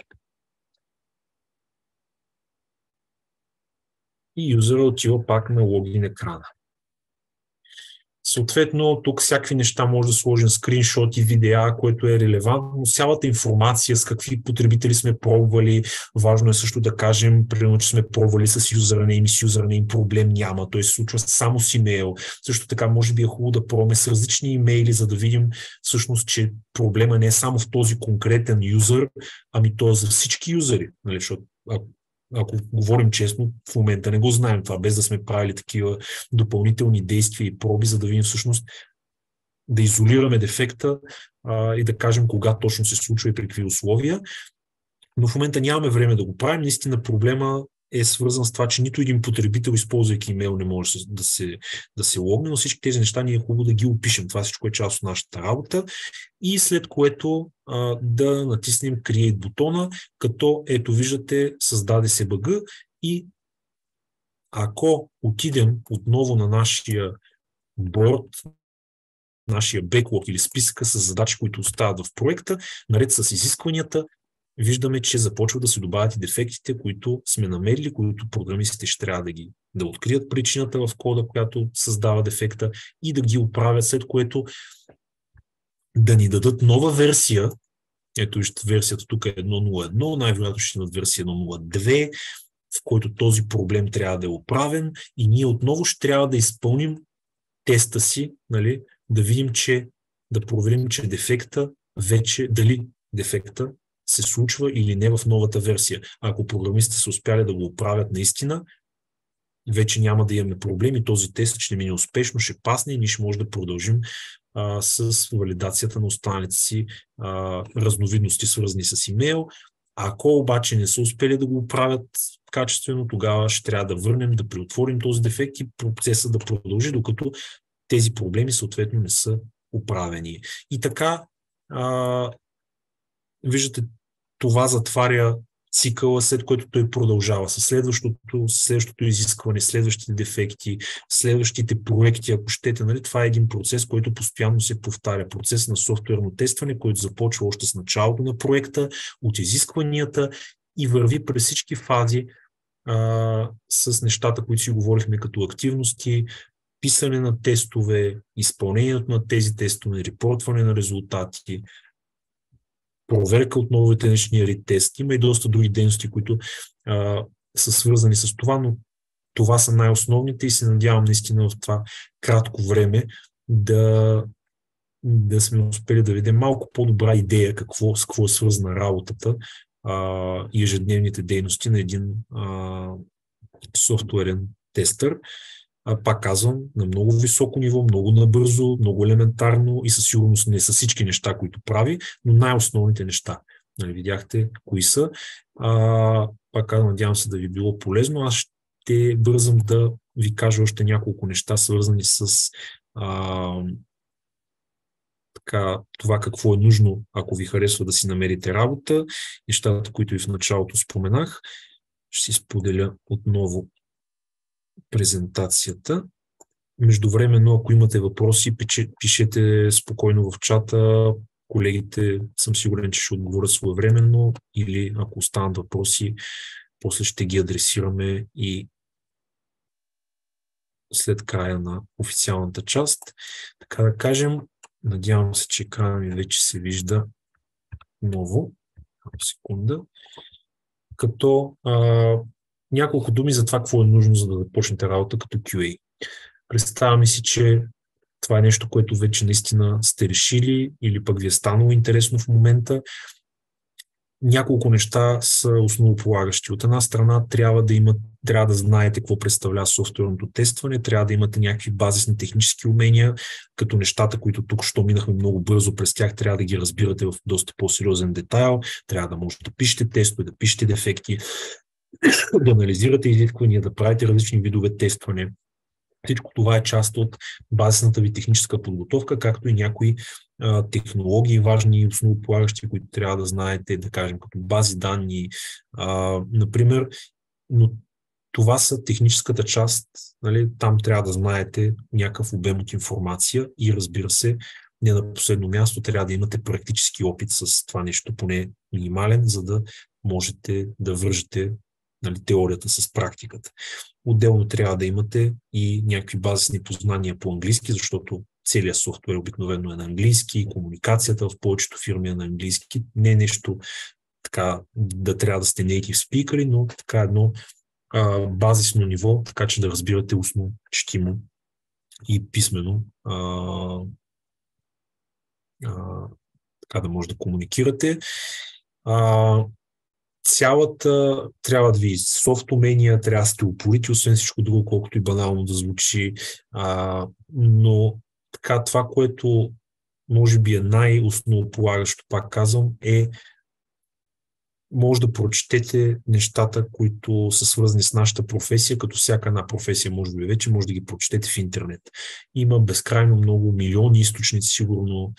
и юзера отива пак на логин екрана. Съответно, тук всякакви неща може да сложим скриншоти, видеа, което е релевантно, цялата информация с какви потребители сме пробвали. Важно е също да кажем, примерно, че сме пробвали с юзернейм и с юзернейм проблем няма, той се случва само с имейл. Също така, може би е хубаво да пробваме с различни имейли, за да видим всъщност, че проблема не е само в този конкретен юзер, ами то е за всички юзери. Нали? Защото ако говорим честно, в момента не го знаем това, без да сме правили такива допълнителни действия и проби, за да видим всъщност да изолираме дефекта и да кажем кога точно се случва и при какви условия. Но в момента нямаме време да го правим. Наистина проблема е свързан с това, че нито един потребител, използвайки имейл, не може да се логне, но всички тези неща ние е хубаво да ги опишем. Това всичко е част от нашата работа. И след което да натиснем Create бутона, като ето виждате, създаде се бъга, и ако отидем отново на нашия борд, нашия беклог или списъка с задачи, които остават в проекта, наред с изискванията, виждаме, че започва да се добавят и дефектите, които сме намерили, които програмистите ще трябва да открият причината в кода, която създава дефекта, и да ги оправят, след което да ни дадат нова версия. Ето вижте, версията тук е 1.0.1, най-вероятно ще имат версия 1.0.2, в който този проблем трябва да е оправен, и ние отново ще трябва да изпълним теста си, нали, да видим, да проверим, че дефекта вече, дали дефекта се случва или не в новата версия. Ако програмистите са успяли да го оправят наистина, вече няма да имаме проблеми. Този тест ще мине успешно, ще пасне и ние ще може да продължим с валидацията на останалите си разновидности, свързани с имейл. Ако обаче не са успели да го оправят качествено, тогава ще трябва да върнем, да преотворим този дефект и процесът да продължи, докато тези проблеми съответно не са оправени. И така, виждате, това затваря цикъла, след който той продължава с следващото изискване, следващите дефекти, следващите проекти, ако щете. Нали? Това е един процес, който постоянно се повтаря. Процес на софтуерно тестване, който започва още с началото на проекта, от изискванията, и върви през всички фази с нещата, които си говорихме като активности, писане на тестове, изпълнението на тези тестове, репортване на резултати, проверка от новите днешния ретест. Има и доста други дейности, които са свързани с това, но това са най-основните и се надявам наистина в това кратко време да сме успели да видим малко по-добра идея с какво е свързана работата и ежедневните дейности на един софтуерен тестър. Пак казвам, на много високо ниво, много набързо, много елементарно и със сигурност не са всички неща, които прави, но най-основните неща. Нали, видяхте кои са. Пак казвам, надявам се да ви било полезно. Аз ще бързам да ви кажа още няколко неща, свързани с това какво е нужно, ако ви харесва да си намерите работа. Нещата, които и в началото споменах. Ще си споделя отново презентацията. Междувременно, ако имате въпроси, пишете спокойно в чата. Колегите съм сигурен, че ще отговорят своевременно или ако останат въпроси, после ще ги адресираме и след края на официалната част. Така да кажем, надявам се, че екранът ми вече се вижда ново. Секунда. Като няколко думи за това, какво е нужно, за да започнете работа като QA. Представяме си, че това е нещо, което вече наистина сте решили или пък ви е станало интересно в момента. Няколко неща са основополагащи. От една страна трябва да знаете какво представлява софтуерното тестване, трябва да имате някакви базисни технически умения, като нещата, които тук що минахме много бързо през тях, трябва да ги разбирате в доста по-сериозен детайл, трябва да можете да пишете тестове, да пишете дефекти, да анализирате изисквания, да правите различни видове тестване. Всичко това е част от базисната ви техническа подготовка, както и някои технологии, важни и основополагащи, които трябва да знаете, да кажем, като бази данни, например, но това са техническата част, нали, там трябва да знаете някакъв обем от информация и разбира се, не на последно място трябва да имате практически опит с това нещо, поне минимален, за да можете да вържете, нали, теорията с практиката. Отделно трябва да имате и някакви базисни познания по английски, защото целият софтуер обикновено е на английски, комуникацията в повечето фирми е на английски. Не е нещо така да трябва да сте native speaker, но така едно базисно ниво, така че да разбирате устно, четимо и писмено, така да може да комуникирате. Цялата трябва да ви софт умения, трябва да сте упорити, освен всичко друго, колкото и банално да звучи. Но така, това, което може би е най-основополагащо, пак казвам, може да прочетете нещата, които са свързани с нашата професия, като всяка една професия, може би вече, може да ги прочетете в интернет. Има безкрайно много, милиони източници, сигурно,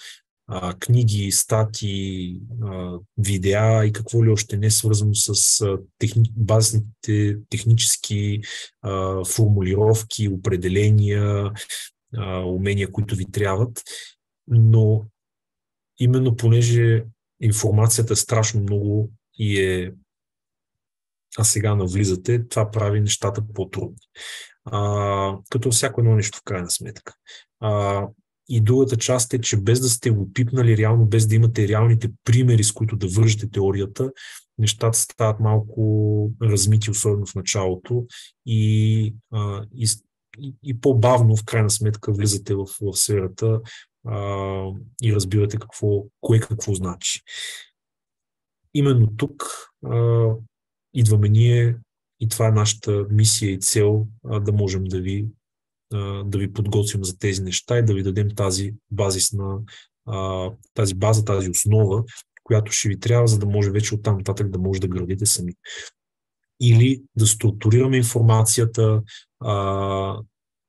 книги, статии, видеа и какво ли още не свързано с базните технически формулировки, определения, умения, които ви трябват. Но именно понеже информацията е страшно много а сега навлизате, това прави нещата по-трудни. Като всяко едно нещо в крайна сметка. И другата част е, че без да сте го пипнали реално, без да имате реалните примери, с които да вържете теорията, нещата стават малко размити, особено в началото и по-бавно, в крайна сметка, влизате в сферата и разбирате кое какво значи. Именно тук идваме ние и това е нашата мисия и цел, да можем да ви подготвим за тези неща и да ви дадем тази база, тази основа, която ще ви трябва, за да може вече оттам нататък да може да градите сами. Или да структурираме информацията,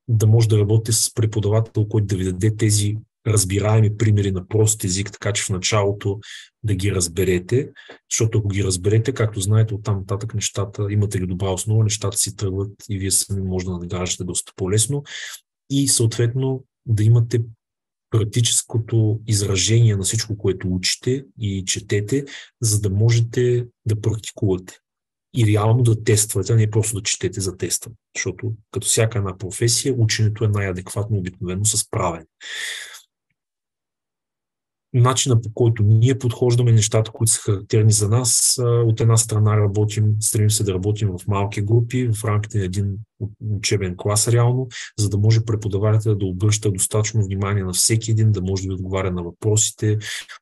да може да работите с преподавател, който да ви даде тези разбираеми примери на прост език, така че в началото да ги разберете, защото ако ги разберете, както знаете, оттам нататък нещата, имате ли добра основа, нещата си тръгват и вие сами може да надграждате доста по-лесно и съответно да имате практическото изражение на всичко, което учите и четете, за да можете да практикувате. и реално да тествате, а не просто да четете за теста. Защото като всяка една професия, ученето е най-адекватно обикновено с правене. Начина, по който ние подхождаме нещата, които са характерни за нас, от една страна стремим се да работим в малки групи, в рамките на един учебен клас реално, за да може преподавателят да обръща достатъчно внимание на всеки един, да може да отговаря на въпросите,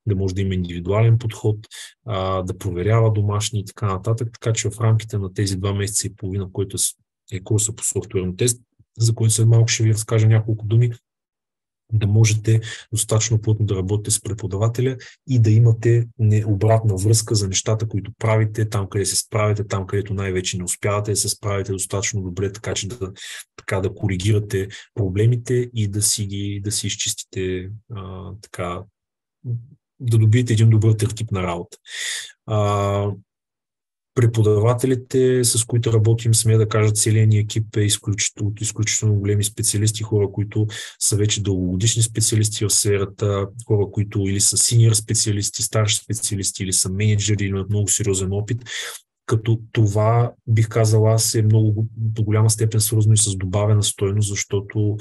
да може да има индивидуален подход, да проверява домашни и така нататък. Така че в рамките на тези 2 месеца и половина, който е курса по софтуерен тест, за който след малко ще ви разкажа няколко думи, да можете достатъчно плътно да работите с преподавателя и да имате обратна връзка за нещата, които правите, там къде се справите, там където най-вече не успявате да се справите достатъчно добре, така че да коригирате проблемите и да си изчистите да добиете един добър тертип на работа. Преподавателите, с които работим, смея да кажа, целият ни екип е изключително големи специалисти, хора, които са вече дългогодишни специалисти в сферата, хора, които или са синьор специалисти, старши специалисти, или са менеджери, или имат много сериозен опит. Като това, бих казал аз, е много до голяма степен свързано и с добавена стойност, защото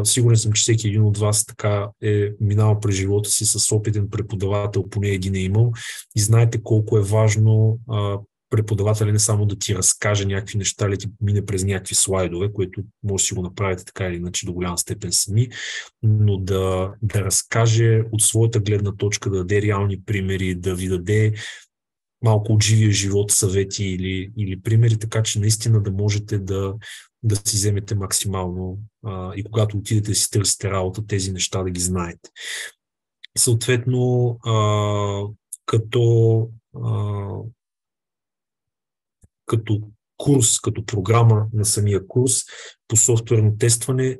сигурен съм, че всеки един от вас така е минал през живота си с опитен преподавател, поне един е имал, и знаете колко е важно преподавателя не само да ти разкаже някакви неща или ти мине през някакви слайдове, което може да си го направите така или иначе до голяма степен сами, но да разкаже от своята гледна точка, да даде реални примери, да ви даде малко от живия живот съвети или примери, така че наистина да можете да си вземете максимално и когато отидете да си търсите работа, тези неща да ги знаете. Съответно, като курс, като програма на самия курс по софтуерно тестване,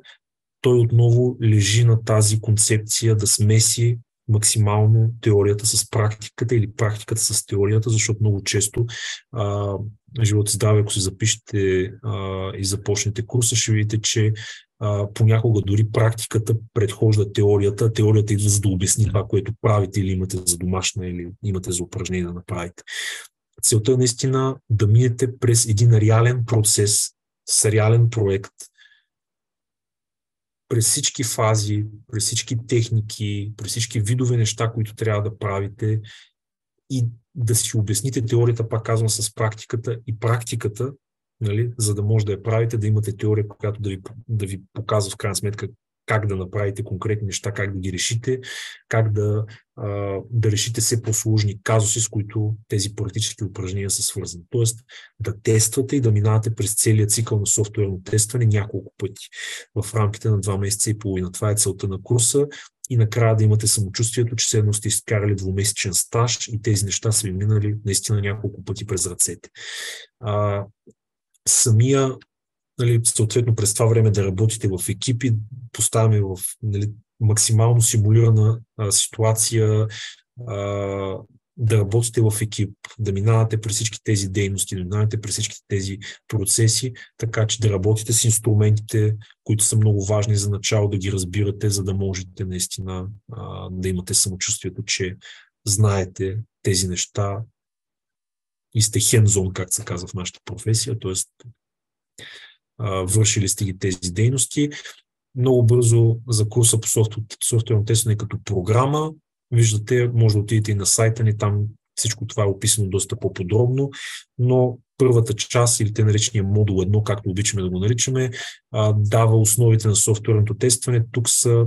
той отново лежи на тази концепция да смеси максимално теорията с практиката или практиката с теорията, защото много често живот и здраве, ако се запишете и започнете курса, ще видите, че понякога дори практиката предхожда теорията, теорията идва за да обясни това, което правите или имате за домашна или имате за упражнение да направите. Целта е наистина да минете през един реален процес с реален проект, през всички фази, през всички техники, през всички видове неща, които трябва да правите и да си обясните теорията, пак казвам, с практиката и практиката, нали, за да може да я правите, да имате теория, която да ви показва в крайна сметка как да направите конкретни неща, как да ги решите, как да решите все по-сложни казуси, с които тези практически упражнения са свързани. Тоест да тествате и да минавате през целия цикъл на софтуерно тестване няколко пъти в рамките на 2 месеца и половина. Това е целта на курса и накрая да имате самочувствието, че седно сте изкарали 2-месечен стаж и тези неща са ви минали наистина няколко пъти през ръцете. Самия, нали, съответно през това време да работите в екипи, поставяме в, нали, максимално симулирана ситуация, да работите в екип, да минавате през всички тези дейности, да минавате през всички тези процеси, така че да работите с инструментите, които са много важни за начало, да ги разбирате, за да можете наистина да имате самочувствието, че знаете тези неща и сте hands-on, както се казва в нашата професия, т.е. вършили сте ги тези дейности. Много бързо за курса по софтуерно тестване като програма, виждате, може да отидете и на сайта ни, там всичко това е описано доста по-подробно, но първата част, или те наречения модул 1, както обичаме да го наричаме, дава основите на софтуерното тестване. Тук са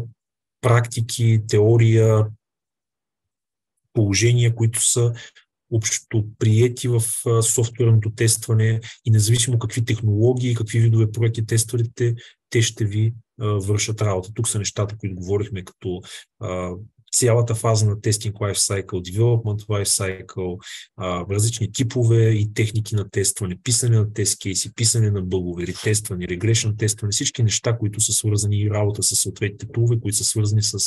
практики, теория, положения, които са общо приети в софтуерното тестване и независимо какви технологии, какви видове проекти тествате, те ще ви вършат работа. Тук са нещата, които говорихме, като цялата фаза на Testing Lifecycle, Development Lifecycle, различни типове и техники на тестване, писане на тест кейси, писане на бъгове, ретестване, регрешен тестване, всички неща, които са свързани и работа с съответните тулове, които са свързани с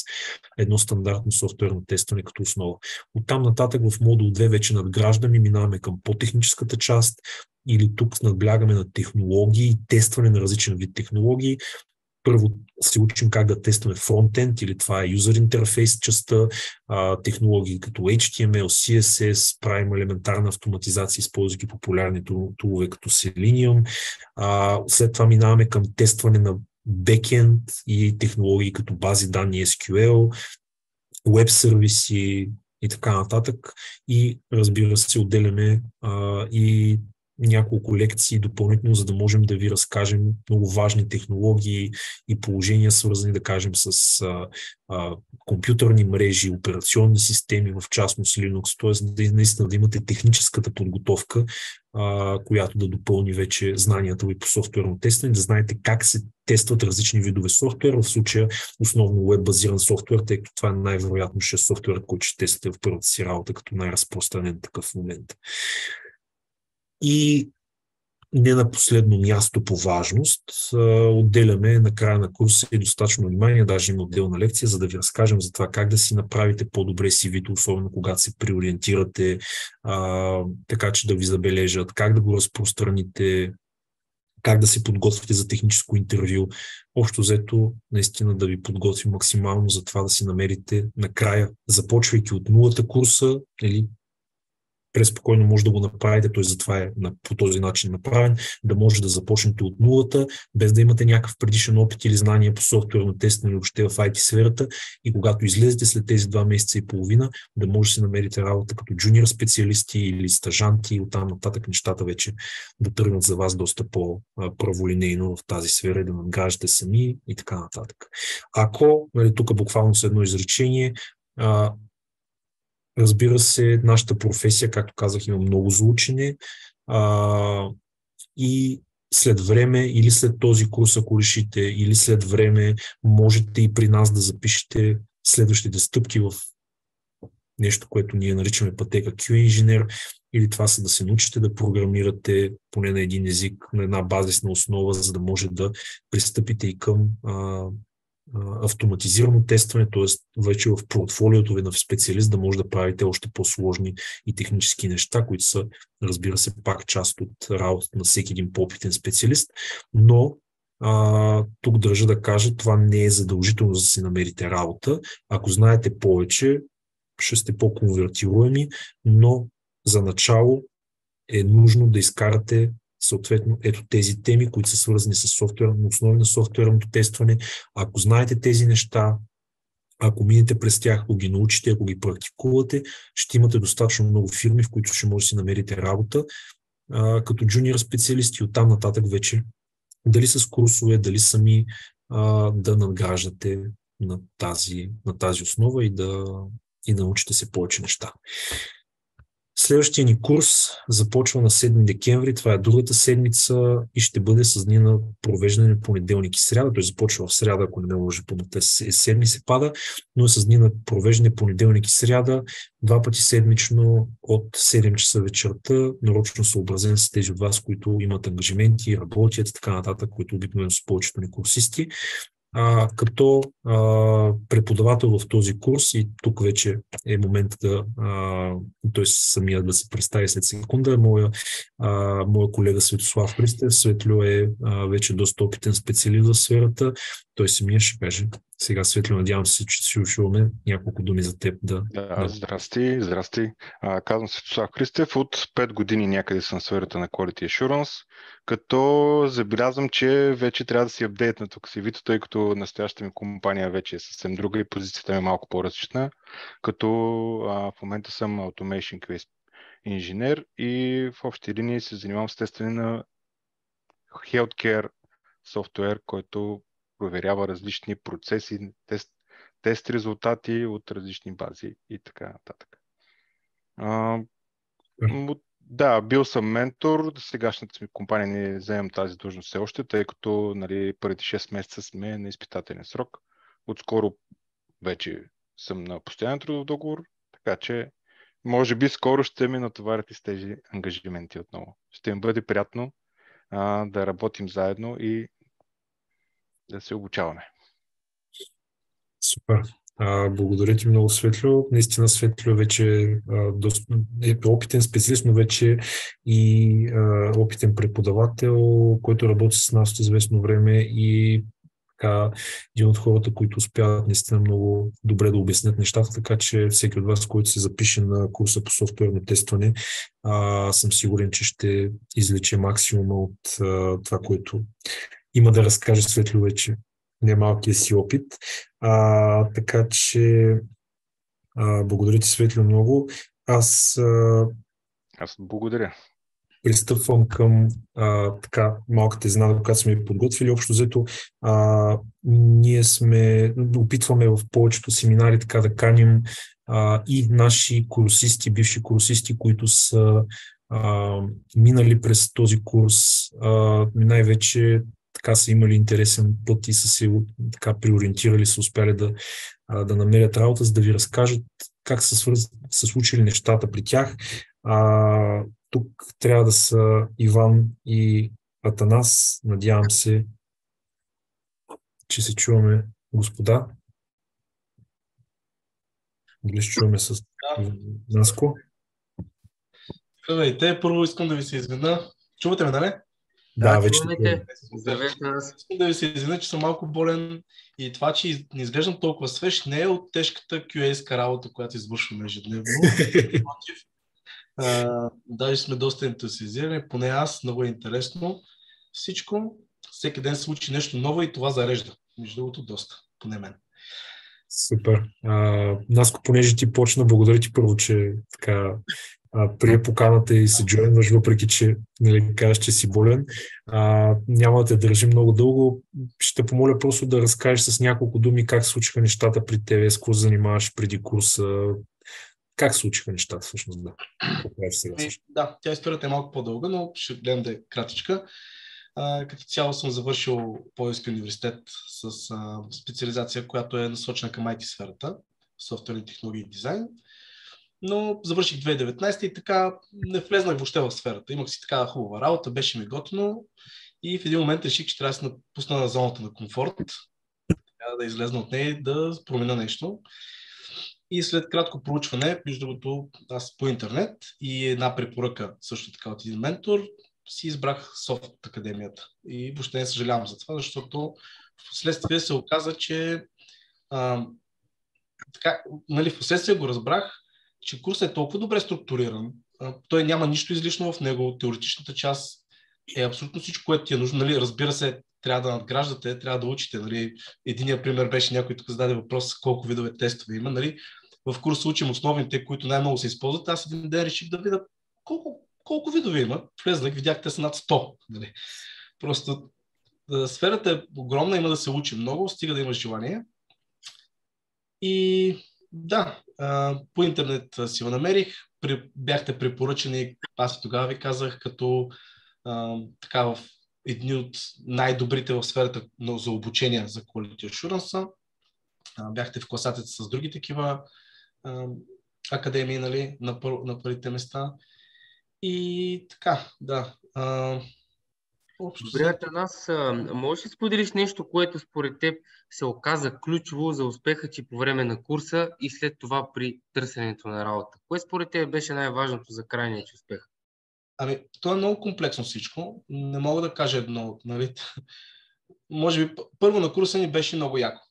едно стандартно софтуерно тестване като основа. Оттам нататък в модул 2 вече надграждаме, минаваме към по-техническата част или тук наблягаме на технологии, тестване на различен вид технологии. първо се учим как да тестваме фронтенд, или това е юзер интерфейс частта, технологии като HTML, CSS, правим елементарна автоматизация, използвайки популярни тулове като Selenium. След това минаваме към тестване на бекенд и технологии като бази данни SQL, веб сервиси и така нататък. И разбира се, отделяме и няколко лекции допълнително, за да можем да ви разкажем много важни технологии и положения, свързани, да кажем, с компютърни мрежи, операционни системи, в частност Linux, т.е. наистина да имате техническата подготовка, която да допълни вече знанията ви по софтуерно тестване, да знаете как се тестват различни видове софтуер, в случая основно веб-базиран софтуер, тъй като това е най-вероятно ще е софтуер, който ще тествате в първата си работа, като най-разпространен такъв момент. И не на последно място по важност, отделяме на края на курса и достатъчно внимание, даже има отделна лекция, за да ви разкажем за това как да си направите по-добре CV-то, особено когато се преориентирате, така че да ви забележат, как да го разпространите, как да се подготвите за техническо интервю. Общо взето, наистина да ви подготвим максимално за това да си намерите накрая, започвайки от нулата курса, или преспокойно може да го направите, т.е. затова е по този начин направен, да може да започнете от нулата, без да имате някакъв предишен опит или знания по софтуерно тестване или въобще в IT сферата, и когато излезете след тези 2 месеца и половина, да може да си намерите работа като джуниор специалисти или стажанти, и оттам нататък нещата вече да тръгнат за вас доста по-праволинейно в тази сфера и да надграждате сами и така нататък. Ако, тук буквално с едно изречение, разбира се, нашата професия, както казах, има много за учене, и след време, или след този курс, ако решите, или след време, можете и при нас да запишете следващите стъпки в нещо, което ние наричаме пътека Q-инженер, или това са да се научите да програмирате поне на един език, на една базисна основа, за да може да пристъпите и към автоматизирано тестване, т.е. вече в портфолиото ви на специалист да може да правите още по-сложни и технически неща, които са, разбира се, пак част от работата на всеки един по-опитен специалист, но тук държа да кажа, това не е задължително за да си намерите работа. Ако знаете повече, ще сте по-конвертируеми, но за начало е нужно да изкарате съответно ето тези теми, които са свързани с софтуерно, основи на софтуерното тестване. Ако знаете тези неща, ако минете през тях, ако ги научите, ако ги практикувате, ще имате достатъчно много фирми, в които ще може да си намерите работа като джуниор специалисти, и оттам нататък вече дали с курсове, дали сами да надграждате на тази основа и да научите се повече неща. Следващия ни курс започва на 7 декември, това е другата седмица и ще бъде с дни на провеждане понеделник и сряда, той започва в сряда, ако не ме лъжа, паметта, седми се пада, но е с дни на провеждане понеделник и сряда, 2 пъти седмично от 7 часа вечерта, нарочно съобразен с тези от вас, които имат ангажименти, работят и така нататък, които обикновено са повечето ни курсисти. Като преподавател в този курс, и тук вече е момент той самия да се представи след секунда, моя колега Светослав Христев. Светлю е вече доста опитен специалист в сферата. Той самия ще каже. Сега, Светлю, надявам се, че ще чуваме няколко думи за теб. Здрасти. Казвам Светослав Христев. От 5 години някъде съм в сферата на Quality Assurance, като забелязвам, че вече трябва да си апдейтна тук CV-то, тъй като настоящата ми компания вече е съвсем друга и позицията ми е малко по-различна, като в момента съм Automation QA инженер и в общи линии се занимавам с тестване на healthcare софтуер, който проверява различни процеси, тест резултати от различни бази и така нататък. Да, бил съм ментор, сегашната ми компания не заемам тази длъжност все още, тъй като първите 6 месеца сме на изпитателен срок. Отскоро вече съм на постоянен трудов договор, така че може би скоро ще ми натоварят и с тези ангажименти отново. Ще им бъде приятно да работим заедно и да се обучаваме. Супер. Благодаря ти много, Светлю. Наистина Светлю вече е опитен специалист, но вече и опитен преподавател, който работи с нас от известно време и така един от хората, които успяват наистина много добре да обяснят нещата, така че всеки от вас, който се запише на курса по софтуерно тестване, съм сигурен, че ще извлече максимума от това, което има да разкаже Светло вече немалкия си опит. Така че благодаря ти, Светло, много. Аз благодаря. Пристъпвам към така малката изненада, която сме подготвили. Общо взето, ние опитваме в повечето семинари така да каним и наши курсисти, бивши курсисти, които са минали през този курс, най-вече така са имали интересен път и са се така приориентирали, са успяли да намерят работа, за да ви разкажат как са случили нещата при тях. Тук трябва да са Иван и Атанас. Надявам се, че се чуваме, господа. Дали ще чуваме с Наско? Здравейте, първо искам да ви се извиня. Чувате ме, нали? Да, вече. Здравейте нас. Искам да ви се извиня, че съм малко болен и това, че не изглеждам толкова свеж, не е от тежката QA-ска работа, която извършваме ежедневно. Даже сме доста ентусиазирани, поне аз, много е интересно всичко. Всеки ден се случи нещо ново и това зарежда. Между другото, доста, поне мен. Супер. Наско, понеже ти почна, благодаря ти първо, че така прие поканата и се джойнваш, въпреки че кажеш, че си болен. Няма да те държи много дълго. Ще те помоля просто да разкажеш с няколко думи как случиха нещата при тебе, с какво занимаваш преди курса. Как случиха нещата всъщност? Да, тя историята е малко по-дълга, но ще гледам да е кратичка. Като цяло съм завършил Пловдивски университет с специализация, която е насочена към IT сферата, софтуерни технологии и дизайн. Но завърших 2019 и така не влезнах въобще в сферата. Имах си такава хубава работа, беше ми готино и в един момент реших, че трябва да се напусна на зоната на комфорт, трябва да излезна от нея и да променя нещо. И след кратко проучване, между другото, аз по интернет и една препоръка също така от един ментор, си избрах Софт Академията. И въобще не съжалявам за това, защото в следствие се оказа, че в последствие го разбрах, че курсът е толкова добре структуриран, той няма нищо излишно в него, теоретичната част е абсолютно всичко, което ти е нужно. Разбира се, трябва да надграждате, трябва да учите. Единият пример беше, някой тук зададе въпрос колко видове тестове има. В курса учим основните, които най-много се използват. Аз един ден реших да видя колко видове има. Влезнах, видях, те са над 100. Просто сферата е огромна, има да се учи много, стига да имаш желание. И да, по интернет си го намерих. Бяхте препоръчени, аз и тогава ви казах, като така в едни от най-добрите в сферата за обучение за Quality Assurance. Бяхте в класацията с други такива академии, на първите места. И така, да. Добре, Атанас, можеш ли споделиш нещо, което според теб се оказа ключово за успеха ти по време на курса и след това при търсенето на работа? Кое според теб беше най-важното за крайния ти успех? То е много комплексно всичко. Не мога да кажа едно. Може би първо на курса ни беше много яко.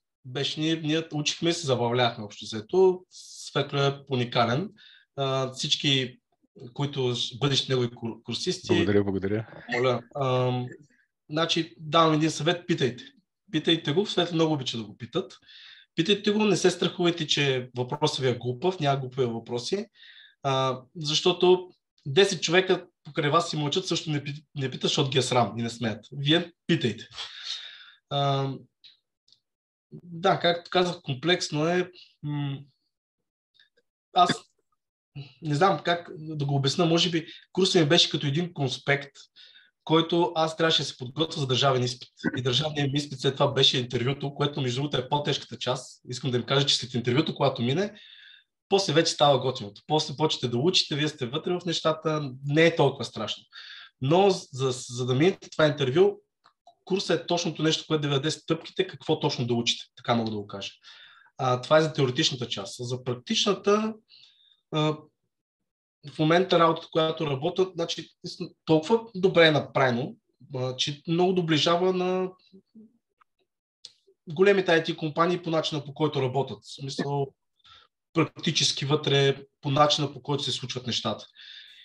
Ние учихме и се забавлявахме общо взето. Светло е уникален. Всички, които бъдещи негови курсисти... Благодаря. Моля. Давам един съвет, питайте. Питайте го, Светло много обича да го питат. Питайте го, не се страхувайте, че въпросът ви е глупав, няма глупави въпроси, защото 10 човека покрай вас си мълчат, също не питат, защото ги е срам и не смеят. Вие питайте. Да, както казах, комплексно е. Аз не знам как да го обясня. Може би курсът ми беше като един конспект, който аз трябваше да се подготвя за държавен изпит. И държавният ми изпит след това беше интервюто, което между другото е по-тежката част. Искам да им кажа, че след интервюто, когато мине, после вече става готиното. После почвате да учите, вие сте вътре в нещата, не е толкова страшно. Но за да минете това интервю, курсът е точното нещо, което да ви даде стъпките, какво точно да учите. Така мога да го кажа. Това е за теоретичната част. За практичната, в момента работата, която работят, толкова добре е направено, че много доближава на големите IT компании по начина, по който работят. В смисъл, практически вътре по начина, по който се случват нещата.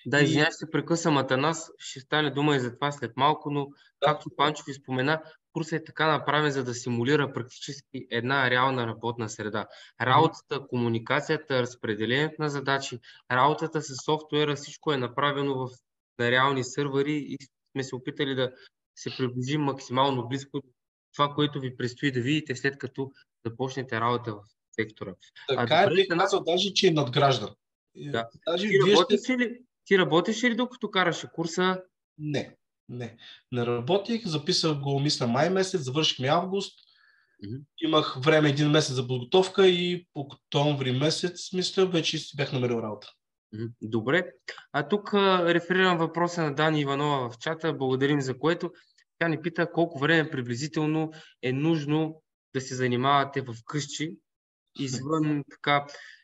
Да, извинявай, се прекъсвам, Атанас, ще стане дума и за това след малко, но както Панчо ви спомена, курсът е така направен, за да симулира практически една реална работна среда. Работата, комуникацията, разпределението на задачи, работата с софтуера, всичко е направено на реални сървъри и сме се опитали да се приближим максимално близко до това, което ви предстои да видите след като започнете работа в сектора. Така бих казал даже, че е надграждан. Да. Даже Ти работиш ли докато караше курса? Не. Не работих, записах го, мисля, май месец, завършихме август. Имах време 1 месец за подготовка и октомври месец, мисля, вече си бях намерил работа. Добре. А тук реферирам въпроса на Дани Иванова в чата, благодарим за което. Тя ни пита колко време приблизително е нужно да се занимавате в къщи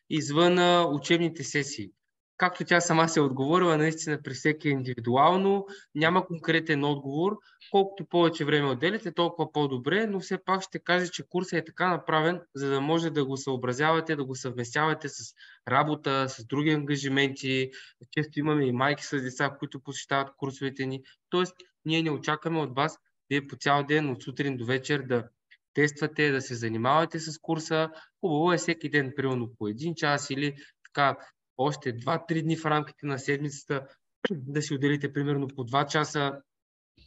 извън учебните сесии. Както тя сама се е отговорила, наистина при всеки индивидуално, няма конкретен отговор. Колкото повече време отделите, толкова по-добре, но все пак ще кажа, че курсът е така направен, за да може да го съобразявате, да го съвместявате с работа, с други ангажименти. Често имаме и майки с деца, които посещават курсовете ни. Тоест, ние не очакваме от вас, вие по цял ден, от сутрин до вечер да тествате, да се занимавате с курса. Хубаво е всеки ден, примерно по 1 час или така, още 2-3 дни в рамките на седмицата да си отделите примерно по 2 часа.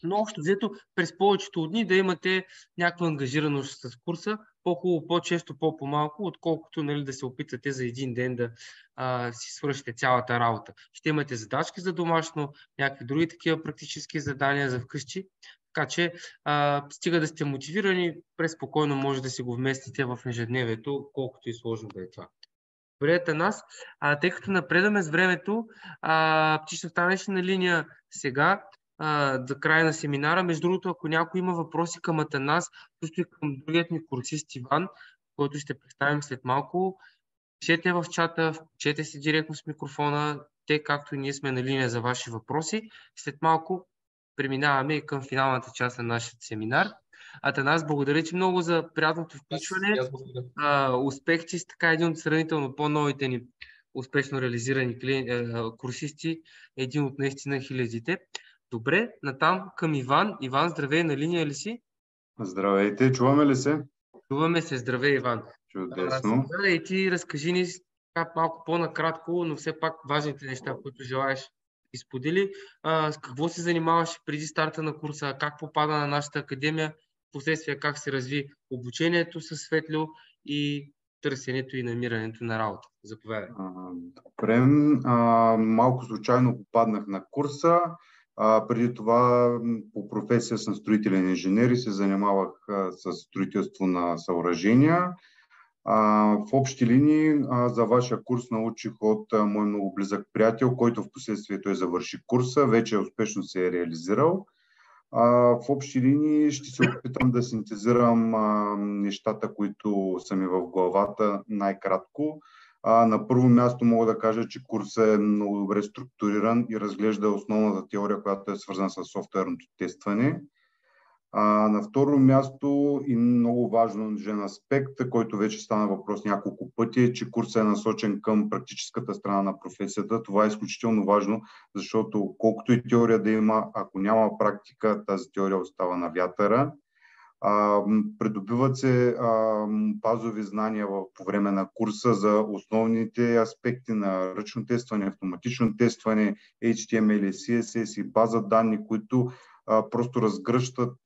Но общо взето през повечето дни да имате някаква ангажираност с курса, по-хубаво, по-често, по-малко, отколкото да се опитате за един ден да си свършите цялата работа. Ще имате задачки за домашно, някакви други такива практически задания за вкъщи, така че стига да сте мотивирани, преспокойно може да си го вместите в ежедневието, колкото и сложно да е това. Добре, Атанас, тъй като напредаме с времето, ти ще останеш на линия сега за края на семинара. Между другото, ако някой има въпроси към Атанас, също и към другият ни курсист Иван, който ще представим след малко, пишете в чата, включете си директно с микрофона, те както и ние сме на линия за ваши въпроси. След малко преминаваме и към финалната част на нашия семинар. Атанас, благодаря ти много за приятното включване. Успех ти с така един от сравнително по-новите ни успешно реализирани курсисти, един от наистина хилядите. Добре, натам към Иван. Иван, здравей, на линия ли си? Здравейте, чуваме ли се? Чуваме се, здравей, Иван. Чудесно. И ти разкажи ни малко по-накратко, но все пак важните неща, които желаеш да сподели. С какво се занимаваш преди старта на курса, как попада на нашата академия, последствие как се разви обучението със Светлю и търсенето и намирането на работа. Заповядай. Добре, малко случайно попаднах на курса. Преди това по професия съм строителен инженер и се занимавах с строителство на съоръжения. В общи линии за вашия курс научих от мой много близък приятел, който в последствие той завърши курса, вече успешно се е реализирал. В общи линии ще се опитам да синтезирам нещата, които са ми в главата най-кратко. На първо място мога да кажа, че курсът е много добре структуриран и разглежда основната теория, която е свързана с софтуерното тестване. На второ място и много важен аспект, който вече стана въпрос няколко пъти, е, че курсът е насочен към практическата страна на професията. Това е изключително важно, защото колкото и теория да има, ако няма практика, тази теория остава на вятъра. Придобиват се базови знания по време на курса за основните аспекти на ръчно тестване, автоматично тестване, HTML, CSS и база данни, които просто разгръщат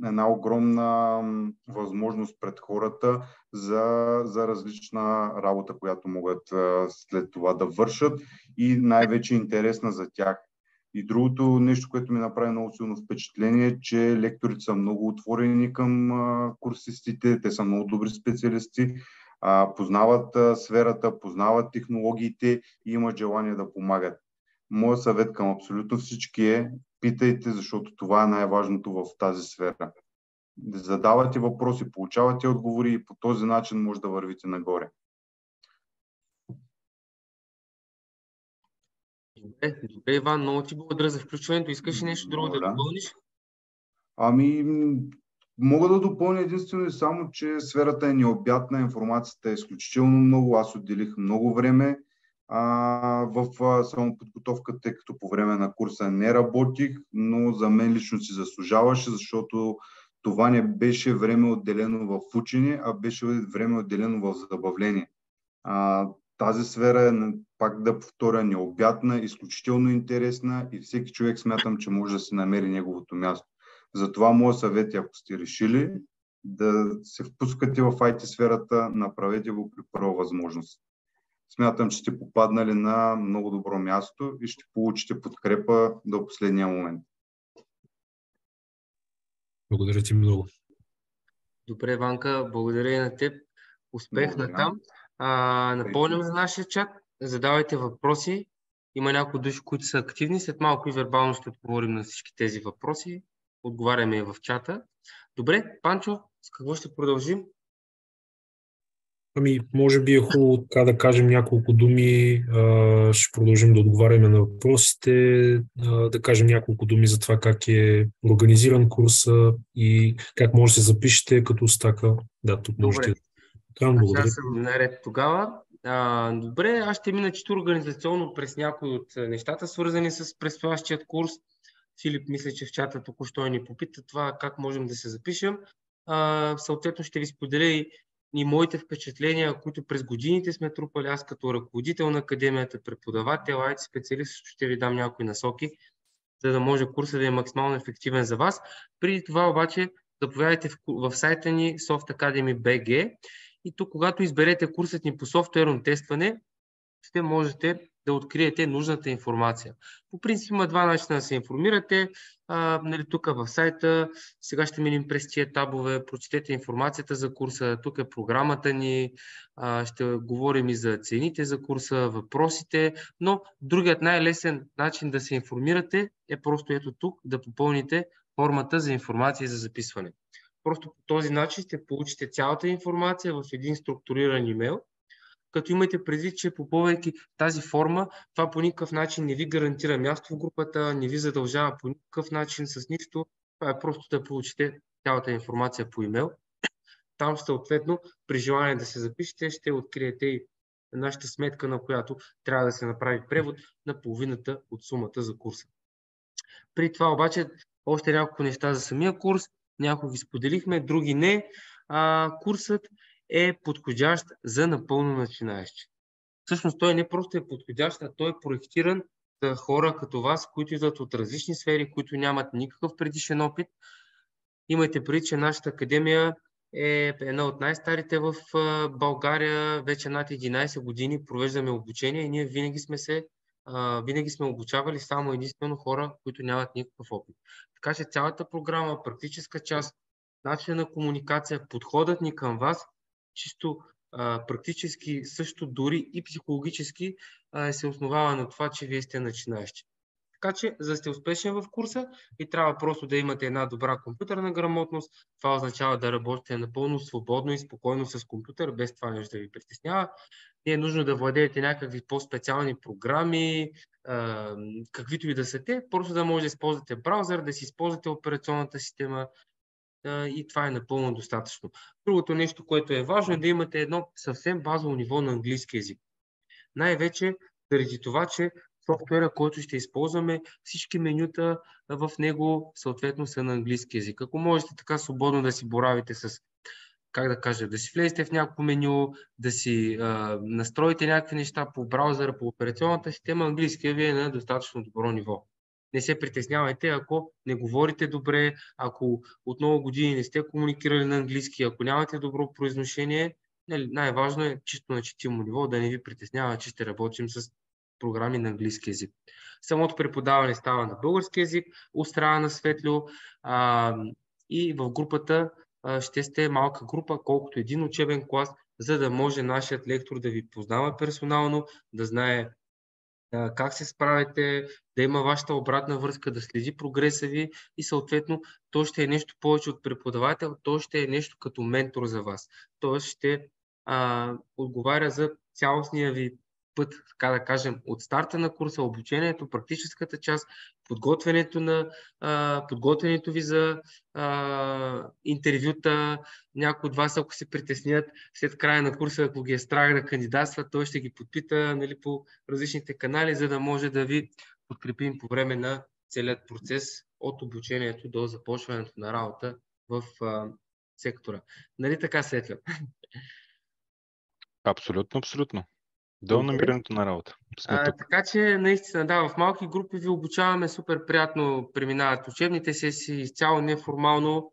една огромна възможност пред хората за различна работа, която могат след това да вършат и най-вече интересна за тях. И другото нещо, което ми направи много силно впечатление, е, че лекторите са много отворени към курсистите, те са много добри специалисти, познават сферата, познават технологиите и имат желание да помагат. Моят съвет към абсолютно всички е: питайте, защото това е най-важното в тази сфера. Задавате въпроси, получавате отговори и по този начин може да вървите нагоре. Добре, Иван, много ти благодаря за включването. Искаш ли нещо друго да допълниш? Мога да допълня единствено и само, че сферата е необятна, информацията е изключително много. Аз отделих много време в самоподготовка, тъй като по време на курса не работих, но за мен лично си заслужаваше, защото това не беше време отделено в учене, а беше време отделено в забавление. Тази сфера е, пак да повторя, необятна, изключително интересна и всеки човек смятам, че може да си намери неговото място. Затова моят съвет е, ако сте решили да се впускате в IT сферата, направете го при първа възможност. Смятам, че сте попаднали на много добро място и ще получите подкрепа до последния момент. Благодаря ти много. Добре, Ванка, благодаря и на теб. Успех на там. Напомням за нашия чат. Задавайте въпроси. Има някои души, които са активни. След малко и вербално ще отговорим на всички тези въпроси. Отговаряме и в чата. Добре, Панчо, с какво ще продължим? Може би е хубаво така да кажем няколко думи. Ще продължим да отговаряме на въпросите, да кажем няколко думи за това как е организиран курса и как може да се запишете като стака. Да, тук можете. Аз съм наред тогава. Добре, аз ще мина чисто организационно през някои от нещата, свързани с предстоящият курс. Филип, мисля, че в чата току-що ни попита това как можем да се запишем. Съответно ще ви споделя и моите впечатления, които през годините сме трупали. Аз като ръководител на академията, преподавател, IT специалист, ще ви дам някои насоки, за да може курсът да е максимално ефективен за вас. Преди това обаче заповядайте в сайта ни Soft Academy BG и тук, когато изберете курсът ни по софтуерно тестване, ще можете да откриете нужната информация. По принцип има два начина да се информирате. Тук в сайта, сега ще минем през тия табове, прочетете информацията за курса, тук е програмата ни, ще говорим и за цените за курса, въпросите, но другият най-лесен начин да се информирате е просто ето тук да попълните формата за информация и за записване. Просто по този начин ще получите цялата информация в един структуриран имейл, като имайте предвид, че попълвайки тази форма, това по никакъв начин не ви гарантира място в групата, не ви задължава по никакъв начин с нищо. Това е просто да получите цялата информация по имейл. Там съответно, при желание да се запишете, ще откриете и нашата сметка, на която трябва да се направи превод на половината от сумата за курса. При това обаче още няколко неща за самия курс. Някои ги споделихме, други не. Курсът е подходящ за напълно начинаещи. Всъщност той не просто е подходящ, а той е проектиран за хора като вас, които идват от различни сфери, които нямат никакъв предишен опит. Имайте предвид, че нашата академия е една от най-старите в България. Вече над 11 години провеждаме обучение и ние винаги сме обучавали само единствено хора, които нямат никакъв опит. Така че цялата програма, практическа част, начин на комуникация, подходът ни към вас, чисто практически, също дори и психологически се основава на това, че вие сте начинаещи. Така че, за да сте успешен в курса, ви трябва просто да имате една добра компютърна грамотност. Това означава да работите напълно свободно и спокойно с компютър, без това нещо да ви притеснява. Не е нужно да владеете някакви по-специални програми, каквито и да са те, просто да може да използвате браузър, да си използвате операционната система, и това е напълно достатъчно. Другото нещо, което е важно, е да имате едно съвсем базово ниво на английски език. Най-вече заради това, че софтуера, който ще използваме, всички менюта в него съответно са на английски език. Ако можете така свободно да си боравите с, да си влезете в някакво меню, да си настроите някакви неща по браузъра, по операционната система, английския ви е на достатъчно добро ниво. Не се притеснявайте, ако не говорите добре, ако от много години не сте комуникирали на английски, ако нямате добро произношение, най-важно е чисто на четимо ниво да не ви притеснява, че ще работим с програми на английски език. Самото преподаване става на български език, от страна на Светлио, и в групата ще сте малка група, колкото един учебен клас, за да може нашият лектор да ви познава персонално, да знае как се справите, да има вашата обратна връзка, да следи прогреса ви и съответно то ще е нещо повече от преподавател, то ще е нещо като ментор за вас. Тоест ще отговаря за цялостния ви път, така да кажем, от старта на курса, обучението, практическата част, подготвянето ви за интервюта. Някои от вас, ако се притеснят след края на курса, ако ги е страх да кандидатстват, той ще ги подпита, нали, по различните канали, за да може да ви подкрепим по време на целият процес от обучението до започването на работа в сектора. Нали така, Светля? Абсолютно, абсолютно. До намирането на работа. Така че, наистина, да, в малки групи ви обучаваме, супер приятно преминават учебните сесии, изцяло неформално.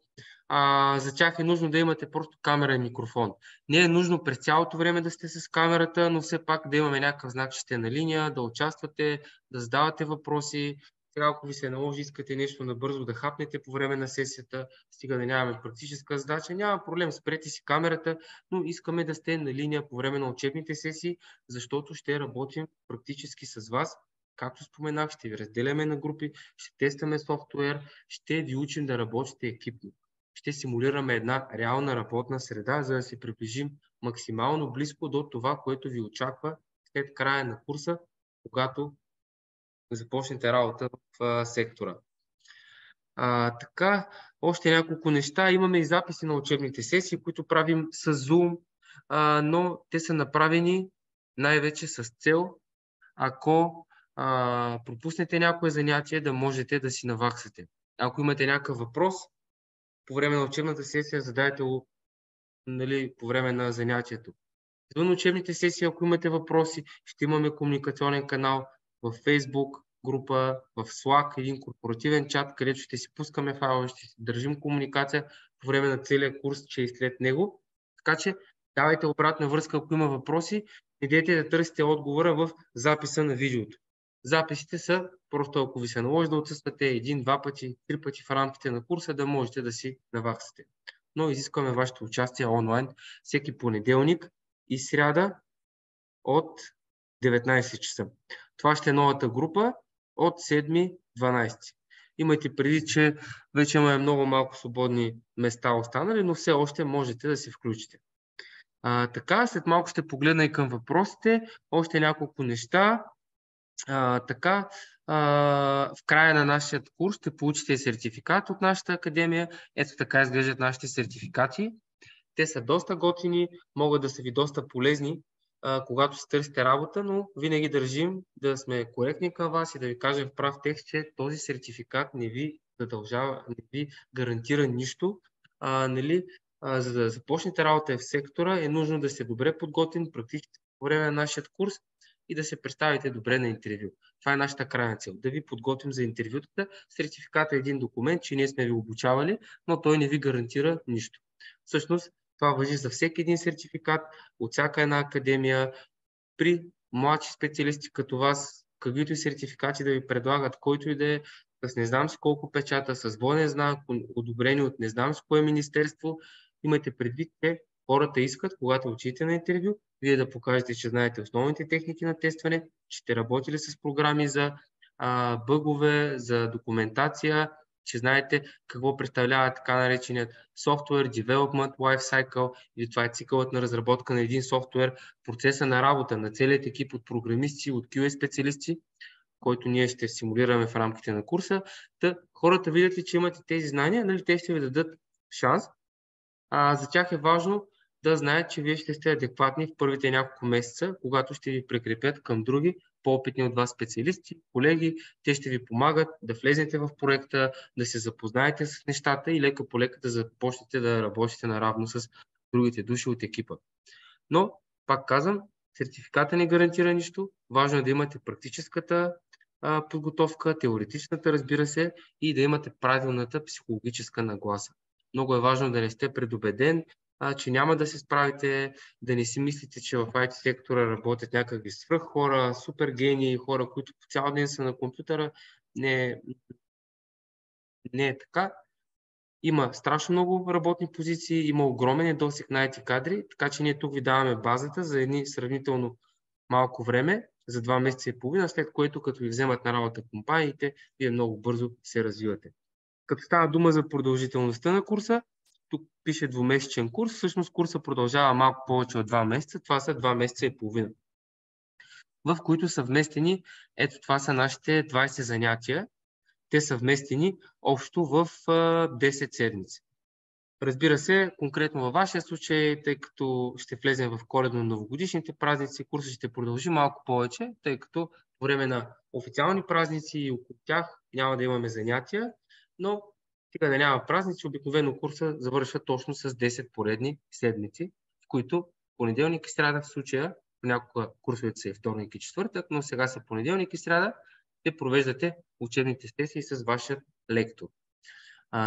За тях е нужно да имате просто камера и микрофон. Не е нужно през цялото време да сте с камерата, но все пак да имаме някакъв знак, че сте на линия, да участвате, да задавате въпроси. Сега, ако ви се наложи, искате нещо набързо да хапнете по време на сесията, стига да нямаме практическа задача, няма проблем, спрете си камерата, но искаме да сте на линия по време на учебните сесии, защото ще работим практически с вас. Както споменах, ще ви разделяме на групи, ще тестваме софтуер, ще ви учим да работите екипно. Ще симулираме една реална работна среда, за да се приближим максимално близко до това, което ви очаква след края на курса, когато започнете работа в сектора. Така, още няколко неща. Имаме и записи на учебните сесии, които правим с Zoom, но те са направени най-вече с цел, ако пропуснете някое занятие, да можете да си наваксате. Ако имате някакъв въпрос, по време на учебната сесия задайте го, нали, по време на занятието. Извън учебните сесии, ако имате въпроси, ще имаме комуникационен канал в Facebook група, в Slack, един корпоративен чат, където ще си пускаме файлове, ще си държим комуникация по време на целия курс, че и след него. Така че давайте обратна връзка, ако има въпроси, не дейте да търсите отговора в записа на видеото. Записите са просто, ако ви се наложи да отсъствате 1, 2 пъти, 3 пъти в рамките на курса, да можете да си наваксате. Но изискваме вашето участие онлайн всеки понеделник и сряда от 19 часа. Това ще е новата група от 7-12. Имайте преди, че вече имаме много малко свободни места останали, но все още можете да се включите. Така, след малко ще погледна и към въпросите. Още няколко неща. В края на нашия курс ще получите сертификат от нашата академия. Ето така изглеждат нашите сертификати. Те са доста готини, могат да са ви доста полезни, когато се търсите работа, но винаги държим да сме коректни към вас и да ви кажем в прав текст, че този сертификат не ви задължава, не ви гарантира нищо. За да започнете работа в сектора, е нужно да сте добре подготвен практически по време на нашия курс и да се представите добре на интервю. Това е нашата крайна цел. Да ви подготвим за интервютата. Сертификатът е един документ, че ние сме ви обучавали, но той не ви гарантира нищо. Всъщност, това важи за всеки един сертификат, от всяка една академия. При младши специалисти като вас, каквито и сертификати да ви предлагат, който и да е, с не знам си колко печата, с воден знак, одобрени от не знам си кое министерство, имайте предвид, че хората искат, когато учите на интервю, вие да покажете, че знаете основните техники на тестване, че сте работили с програми за бъгове, за документация, че знаете какво представлява така нареченият Software Development Life Cycle, или това е цикълът на разработка на един софтуер, процеса на работа на целият екип от програмисти, от QA специалисти, който ние ще симулираме в рамките на курса. Хората видят ли, че имате тези знания, нали, те ще ви дадат шанс. За тях е важно да знаят, че вие ще сте адекватни в първите няколко месеца, когато ще ви прикрепят към други по-опитни от вас специалисти, колеги. Те ще ви помагат да влезете в проекта, да се запознаете с нещата и лека по лека да започнете да работите наравно с другите души от екипа. Но, пак казвам, сертификата не гарантира нищо. Важно е да имате практическата подготовка, теоретичната, разбира се, и да имате правилната психологическа нагласа. Много е важно да не сте предубеден, че няма да се справите, да не си мислите, че в IT сектора работят някакви свръх хора, супер гении, хора, които по цял ден са на компютъра. Не е така. Има страшно много работни позиции, има огромен недостиг на IT кадри, така че ние тук ви даваме базата за едни сравнително малко време, за 2 месеца и половина, след което като ви вземат на работа компаниите, вие много бързо се развивате. Като става дума за продължителността на курса, тук пише 2-месечен курс, всъщност курса продължава малко повече от 2 месеца, това са 2 месеца и половина. в които са вместени, ето това са нашите 20 занятия. Те са вместени общо в 10 седмици. Разбира се, конкретно във вашия случай, тъй като ще влезем в коледно-новогодишните празници, курсът ще продължи малко повече, тъй като по време на официални празници и около тях няма да имаме занятия, но стига да няма празници, обикновено курса завършва точно с 10 поредни седмици, в които понеделник и сряда в случая, понякога курсовете са и вторник и четвъртък, но сега са понеделник и сряда, те провеждате учебните сесии с вашия лектор.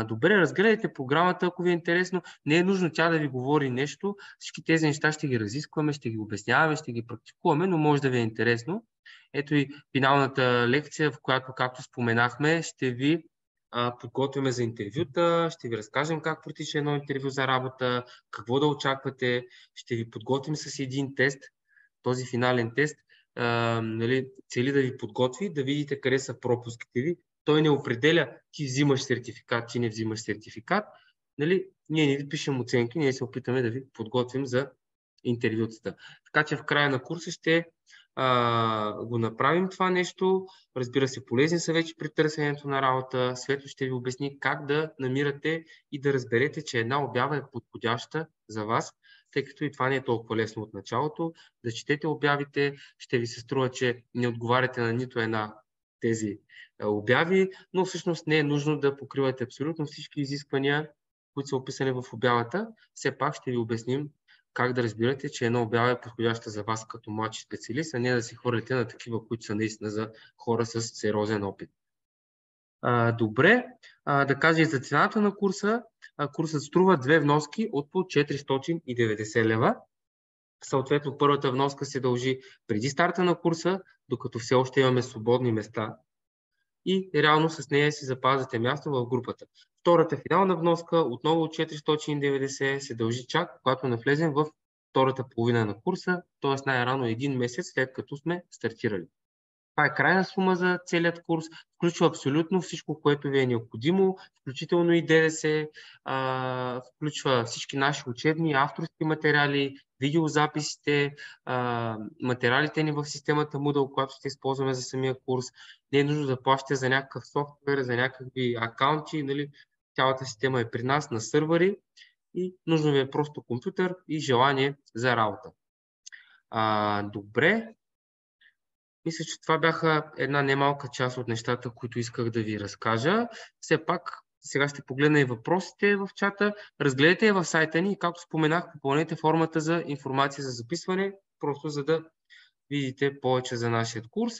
Добре, разгледайте програмата, ако ви е интересно. Не е нужно тя да ви говори нещо. Всички тези неща ще ги разискваме, ще ги обясняваме, ще ги практикуваме, но може да ви е интересно. Ето и финалната лекция, в която, както споменахме, ще ви подготвяме за интервюта, ще ви разкажем как протича едно интервю за работа, какво да очаквате, ще ви подготвим с един тест. Този финален тест цели да ви подготви, да видите къде са пропуските ви. Той не определя ти взимаш сертификат, ти не взимаш сертификат. Ние не ви пишем оценки, ние се опитаме да ви подготвим за интервютата. Така че в края на курса ще го направим това нещо. Разбира се, полезни са вече при търсенето на работа. Светло ще ви обясни как да намирате и да разберете, че една обява е подходяща за вас, тъй като и това не е толкова лесно от началото. Да четете обявите, ще ви се струва, че не отговаряте на нито една тези обяви, но всъщност не е нужно да покривате абсолютно всички изисквания, които са описани в обявата. Все пак ще ви обясним как да разбирате, че една обява е подходяща за вас като младши специалист, а не да се хвърляте на такива, които са наистина за хора с сериозен опит. Добре, да кажа и за цената на курса. Курсът струва 2 вноски от по 490 лева. Съответно, първата вноска се дължи преди старта на курса, докато все още имаме свободни места. И реално с нея си запазвате място в групата. Втората финална вноска, отново от 490, се дължи чак, когато навлезем в втората половина на курса, т.е. най-рано един месец след като сме стартирали. Това е крайна сума за целият курс, включва абсолютно всичко, което ви е необходимо, включително и ДДС, включва всички наши учебни, авторски материали, видеозаписите, материалите ни в системата Moodle, която ще използваме за самия курс. Не е нужно да плащате за някакъв софтуер, за някакви акаунти, цялата система е при нас на сървъри и нужно ви е просто компютър и желание за работа. Добре. Мисля, че това бяха една немалка част от нещата, които исках да ви разкажа. Все пак, сега ще погледна и въпросите в чата. Разгледайте я в сайта ни и, както споменах, попълнете формата за информация за записване, просто за да видите повече за нашия курс.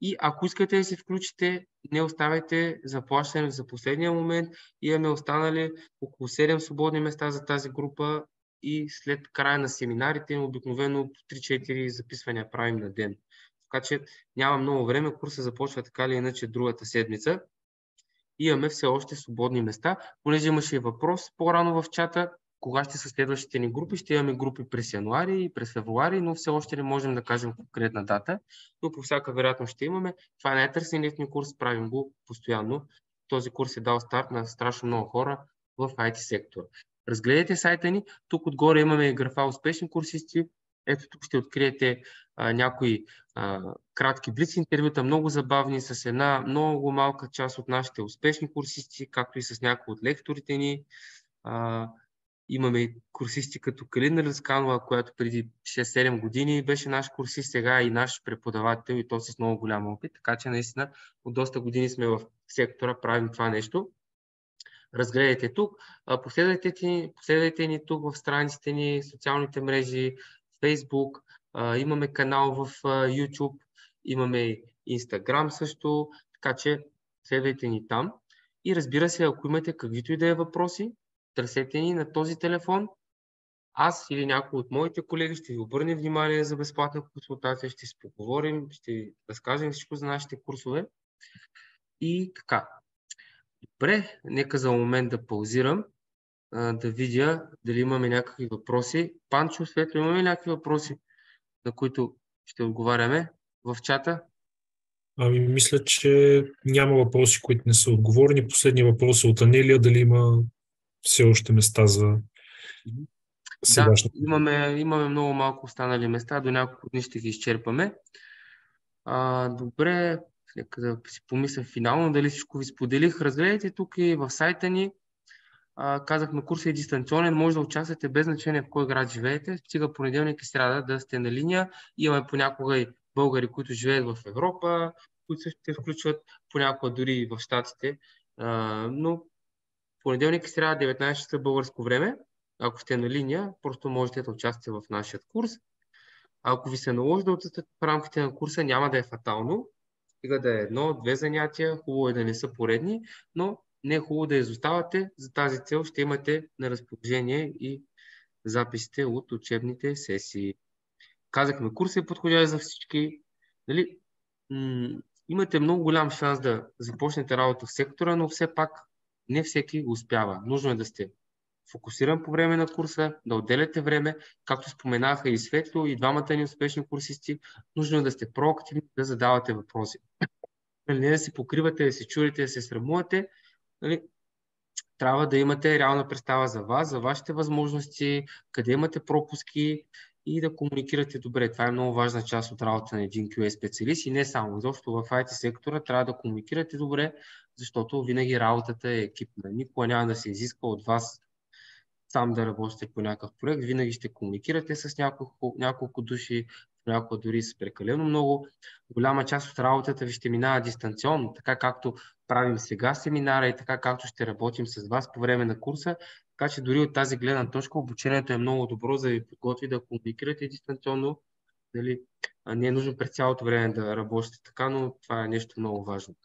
И ако искате да се включите, не оставяйте заплащане за последния момент. Имаме останали около 7 свободни места за тази група и след края на семинарите обикновено 3-4 записвания правим на ден. Така че няма много време, курсът започва така или иначе другата седмица. Имаме все още свободни места. Понеже имаше и въпрос по-рано в чата, кога ще са следващите ни групи, ще имаме групи през януари и през февруари, но все още не можем да кажем конкретна дата, но по всяка вероятност ще имаме. Това е най-търсеният ни курс, правим го постоянно. Този курс е дал старт на страшно много хора в IT сектора. Разгледайте сайта ни, тук отгоре имаме графа успешни курсисти. Ето тук ще откриете някои кратки блиц интервюта, много забавни, с една много малка част от нашите успешни курсисти, както и с някои от лекторите ни. Имаме и курсисти като Калина Лесканова, която преди 6-7 години беше наш курсист, сега е и наш преподавател и то с много голям опит. Така че наистина от доста години сме в сектора, правим това нещо. Разгледайте тук, последвайте ни тук в страниците ни, социалните мрежи, Facebook, имаме канал в YouTube, имаме Instagram също, така че следвайте ни там. И разбира се, ако имате каквито и да е въпроси, търсете ни на този телефон. Аз или някой от моите колеги ще ви обърне внимание за безплатна консултация, ще си поговорим, ще ви разкажем всичко за нашите курсове. И така. Добре, нека за момент да паузирам, да видя дали имаме някакви въпроси. Панчо, Светло, имаме някакви въпроси, на които ще отговаряме в чата? Мисля, че няма въпроси, които не са отговорени. Последният въпрос е от Анелия, дали има все още места за сегашната. Да, имаме много малко останали места, до няколко дни ще ги изчерпаме. Добре, нека да си помисля финално дали всичко ви споделих. Разгледайте тук и в сайта ни. Казахме, курсът е дистанционен, може да участвате без значение в кой град живеете. Стига понеделник и сряда да сте на линия. Имаме понякога и българи, които живеят в Европа, които също се включват, понякога дори и в Щатите. Но понеделник и сряда 19 часа българско време. Ако сте на линия, просто можете да участвате в нашия курс. Ако ви се наложи да отсъствате в рамките на курса, няма да е фатално. Стига да е 1-2 занятия, хубаво е да не са поредни, но не е хубаво да изоставате. За тази цел ще имате на разположение и записите от учебните сесии. Казахме, курсът е подходящ за всички. Нали? Имате много голям шанс да започнете работа в сектора, но все пак не всеки успява. Нужно е да сте фокусиран по време на курса, да отделяте време, както споменаха и Светло, и двамата ни успешни курсисти. Нужно е да сте проактивни, да задавате въпроси. Не да се покривате, да се чурите, да се срамувате. Нали? Трябва да имате реална представа за вас, за вашите възможности, къде имате пропуски и да комуникирате добре. Това е много важна част от работа на един QA специалист и не само. Защото в IT сектора трябва да комуникирате добре, защото винаги работата е екипна. Никога няма да се изисква от вас сам да работите по някакъв проект. Винаги ще комуникирате с няколко души, понякога дори с прекалено много. Голяма част от работата ви ще минава дистанционно, така както правим сега семинара и така както ще работим с вас по време на курса. Така че дори от тази гледна точка обучението е много добро, за да ви подготви да комуникирате дистанционно. Нали? Не е нужно през цялото време да работите така, но това е нещо много важно.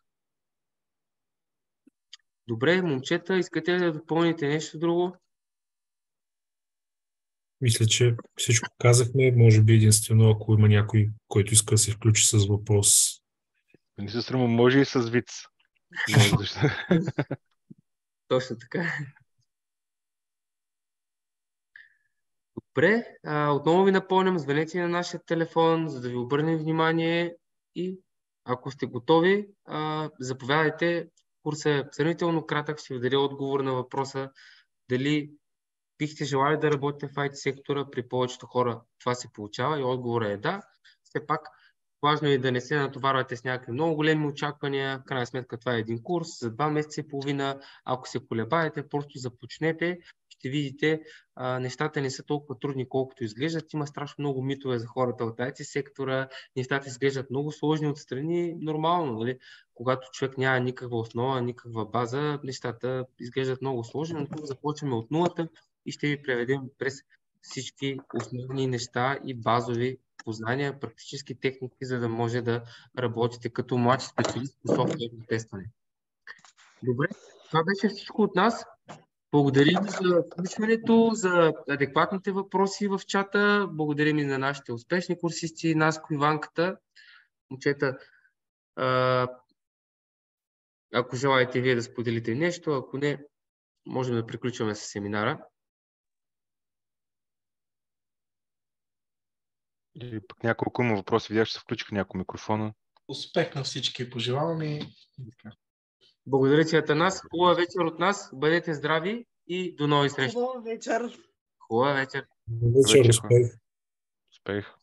Добре, момчета, искате да допълните нещо друго? Мисля, че всичко казахме. Може би единствено, ако има някой, който иска да се включи с въпрос. Не се стрема, може и с виц. Точно така. Добре, отново ви напомням, звънете на нашия телефон, за да ви обърнем внимание и ако сте готови, заповядайте. Курсът е сравнително кратък, ще ви даде отговор на въпроса дали бихте желали да работите в IT сектора. При повечето хора това се получава и отговорът е да. Все пак важно е да не се натоварвате с някакви много големи очаквания. В крайна сметка това е един курс за 2 месеца и половина. Ако се колебаете, просто започнете. Ще видите, нещата не са толкова трудни, колкото изглеждат. Има страшно много митове за хората от IT сектора. Нещата изглеждат много сложни отстрани. Нормално, нали? Когато човек няма никаква основа, никаква база, нещата изглеждат много сложни, но тук започваме от нулата и ще ви преведем през всички основни неща и базови познания, практически техники, за да може да работите като младши специалист по софтуерно тестване. Добре, това беше всичко от нас. Благодарим ви за включването, за адекватните въпроси в чата. Благодарим и на нашите успешни курсисти, Наско и Ванката. Момчета, ако желаете вие да споделите нещо, ако не, можем да приключваме с семинара. И пък няколко има въпроси. Видях, че се включиха няколко микрофона. Успех на всички пожелавам и така. Благодаря ти, Атанас. Хубава вечер от нас. Бъдете здрави и до нови срещи. Хубава вечер. Хубава вечер. Успех. Успех.